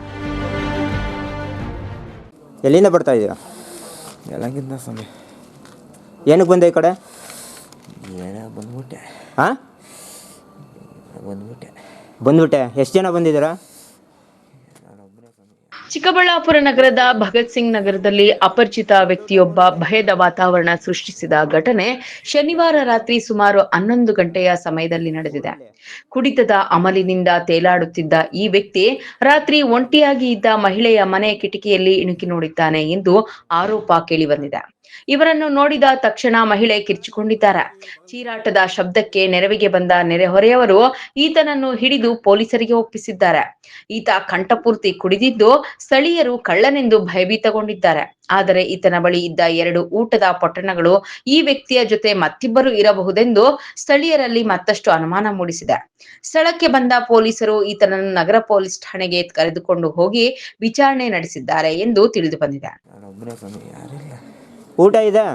ಎಲ್ಲಿಂದ ಬರ್ತಾ ಇದ್ದೀರಾ? ಎಲ್ಲಕ್ಕಿಂತ ಸಮಯ ಏನಕ್ಕೆ ಬಂದೆ ಈ ಕಡೆ? ಬಂದ್ಬಿಟ್ಟೆ. ಹಾಂ, ಬಂದ್ಬಿಟ್ಟೆ. ಎಷ್ಟು ಜನ ಬಂದಿದ್ದೀರಾ? ಚಿಕ್ಕಬಳ್ಳಾಪುರ ನಗರದ ಭಗತ್ ಸಿಂಗ್ ನಗರದಲ್ಲಿ ಅಪರಿಚಿತ ವ್ಯಕ್ತಿಯೊಬ್ಬ ಭಯದ ವಾತಾವರಣ ಸೃಷ್ಟಿಸಿದ ಘಟನೆ ಶನಿವಾರ ರಾತ್ರಿ ಸುಮಾರು 11 ಗಂಟೆಯ ಸಮಯದಲ್ಲಿ ನಡೆದಿದೆ. ಕುಡಿತದ ಅಮಲಿನಿಂದ ತೇಲಾಡುತ್ತಿದ್ದ ಈ ವ್ಯಕ್ತಿ ರಾತ್ರಿ ಒಂಟಿಯಾಗಿ ಇದ್ದ ಮಹಿಳೆಯ ಮನೆ ಕಿಟಕಿಯಲ್ಲಿ ಇಣುಕಿ ನೋಡಿದ್ದಾನೆ ಎಂದು ಆರೋಪ ಕೇಳಿಬಂದಿದೆ. ಇವರನ್ನು ನೋಡಿದ ತಕ್ಷಣ ಮಹಿಳೆ ಕಿರ್ಚಿಕೊಂಡಿದ್ದಾರೆ. ಚೀರಾಟದ ಶಬ್ದಕ್ಕೆ ನೆರವಿಗೆ ಬಂದ ನೆರೆಹೊರೆಯವರು ಈತನನ್ನು ಹಿಡಿದು ಪೊಲೀಸರಿಗೆ ಒಪ್ಪಿಸಿದ್ದಾರೆ. ಈತ ಕಂಠಪೂರ್ತಿ ಕುಡಿದಿದ್ದು ಸ್ಥಳೀಯರು ಕಳ್ಳನೆಂದು ಭಯಭೀತಗೊಂಡಿದ್ದಾರೆ. ಆದರೆ ಈತನ ಬಳಿ ಇದ್ದ 2 ಊಟದ ಪೊಟ್ಟಣಗಳು ಈ ವ್ಯಕ್ತಿಯ ಜೊತೆ ಮತ್ತಿಬ್ಬರು ಇರಬಹುದೆಂದು ಸ್ಥಳೀಯರಲ್ಲಿ ಮತ್ತಷ್ಟು ಅನುಮಾನ ಮೂಡಿಸಿದೆ. ಸ್ಥಳಕ್ಕೆ ಬಂದ ಪೊಲೀಸರು ಈತನನ್ನು ನಗರ ಪೊಲೀಸ್ ಠಾಣೆಗೆ ಕರೆದುಕೊಂಡು ಹೋಗಿ ವಿಚಾರಣೆ ನಡೆಸಿದ್ದಾರೆ ಎಂದು ತಿಳಿದು ಬಂದಿದೆ. ಊಟ ಇದೆ,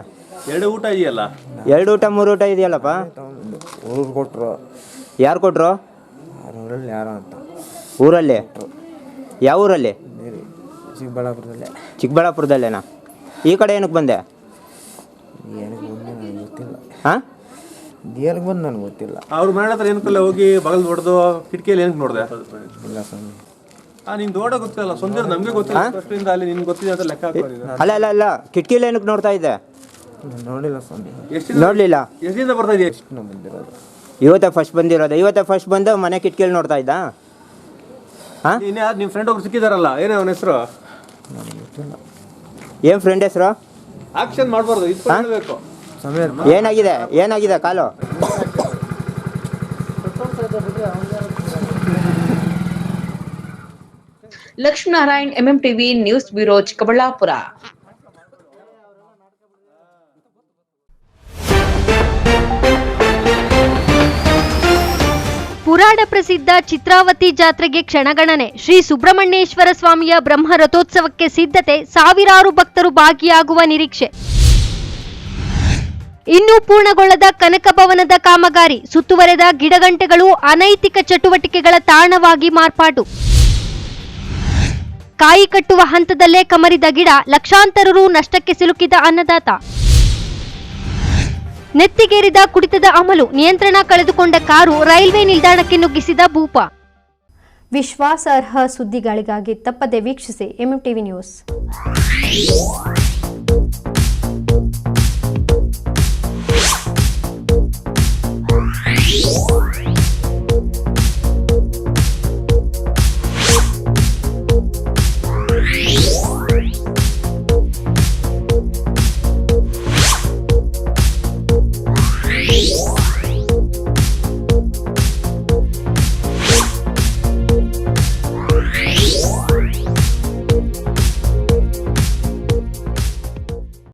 2 ಊಟ ಇದೆಯಲ್ಲ, 2 ಊಟ 3 ಊಟ ಇದೆಯಲ್ಲಪ್ಪ. ಕೊಟ್ಟರು. ಯಾರು ಕೊಟ್ಟರು? ಯಾರೋ ಅಂತ. ಊರಲ್ಲಿ? ಯಾವ ಊರಲ್ಲಿ? ಚಿಕ್ಕಬಳ್ಳಾಪುರದಲ್ಲೇ. ಚಿಕ್ಕಬಳ್ಳಾಪುರದಲ್ಲೇನಾ? ಈ ಕಡೆ ಏನಕ್ಕೆ ಬಂದೆ? ಏನಕ್ಕೆ ಬಂದು ನನಗೆ ಗೊತ್ತಿಲ್ಲ. ಹಾಂ, ಏನಕ್ಕೆ ಬಂದು ನನಗೆ ಗೊತ್ತಿಲ್ಲ. ಅವ್ರ ಮನೆ ಹತ್ರ ಏನಕ್ಕಲ್ಲ ಹೋಗಿ ಬಗಲ್ ಹೊಡೆದು ಕಿಟಕಿಯಲ್ಲಿ ಏನಕ್ಕೆ ನೋಡಿದೆ? ಇಲ್ಲ ಸ್ವಾಮಿ. ನಿಂಗೆ ದೊಡ್ಡ ಗೊತ್ತಿಲ್ಲ, ಸ್ವಂತ ನಮಗೆ ಗೊತ್ತಿಲ್ಲ. ಫಸ್ಟಿಂದ ಅಲ್ಲಿ ನಿನ್ಗೆ ಗೊತ್ತಿದೆ ಅಂತ ಲೆಕ್ಕ ಹಾಕೋರಿದೆ. ಅಲ್ಲ ಕಿಟಕಿಯಲ್ಲಿ ಏನಕ್ಕೆ ನೋಡ್ತಾ ಇದ್ದೆ? ನೋಡಿಲ್ಲ ಸ್ವಾಮಿ. ನೋಡಲಿಲ್ಲ. ಎಷ್ಟಿಂದ ಬರ್ತಾ ಇದೆಯಾ? ಎಷ್ಟು ನಾವು ಬಂದಿರೋದು? ಇವತ್ತೇ ಫಸ್ಟ್ ಬಂದಿರೋದು. ಇವತ್ತೇ ಫಸ್ಟ್ ಬಂದು ಮನೆ ಕಿಟಕಿಯಲ್ಲಿ ನೋಡ್ತಾ ಇದ್ದ. ಹಾಂ, ನಿಮ್ಮ ಫ್ರೆಂಡ್ ಒಬ್ರು ಸಿಕ್ಕಿದಾರಲ್ಲ, ಏನೇ ಅವನ ಹೆಸರು? ಏನು ಫ್ರೆಂಡ್ ಹೆಸರು? ಆಕ್ಷನ್ ಮಾಡಬಾರ್ದು, ಇಟ್ಕೊಳ್ಬೇಕು. ಏನಾಗಿದೆ ಕಾಲು? Lakshminarayan, MMTV news bureau, Chikkaballapur. ಪುರಾಣ ಪ್ರಸಿದ್ಧ ಚಿತ್ರಾವತಿ ಜಾತ್ರೆಗೆ ಕ್ಷಣಗಣನೆ. ಶ್ರೀ ಸುಬ್ರಹ್ಮಣ್ಯೇಶ್ವರ ಸ್ವಾಮಿಯ ಬ್ರಹ್ಮ ರಥೋತ್ಸವಕ್ಕೆ ಸಿದ್ಧತೆ. ಸಾವಿರಾರು ಭಕ್ತರು ಭಾಗಿಯಾಗುವ ನಿರೀಕ್ಷೆ. ಇನ್ನೂ ಪೂರ್ಣಗೊಳ್ಳದ ಕನಕ ಭವನದ ಕಾಮಗಾರಿ. ಸುತ್ತುವರೆದ ಗಿಡಗಂಟೆಗಳು ಅನೈತಿಕ ಚಟುವಟಿಕೆಗಳ ತಾಣವಾಗಿ ಮಾರ್ಪಾಟು. ಕಾಯಿ ಕಟ್ಟುವ ಹಂತದಲ್ಲೇ ಕಮರಿದ ಗಿಡ. ಲಕ್ಷಾಂತರ ರು ನಷ್ಟಕ್ಕೆ ಸಿಲುಕಿದ ಅನ್ನದಾತ. ನೆತ್ತಿಗೇರಿದ ಕುಡಿತದ ಅಮಲು. ನಿಯಂತ್ರಣ ಕಳೆದುಕೊಂಡ ಕಾರು ರೈಲ್ವೆ ನಿಲ್ದಾಣಕ್ಕೆ ನುಗ್ಗಿಸಿದ ಭೂಪ. ವಿಶ್ವಾಸಾರ್ಹ ಸುದ್ದಿಗಳಿಗಾಗಿ ತಪ್ಪದೆ ವೀಕ್ಷಿಸಿ MMTV ನ್ಯೂಸ್.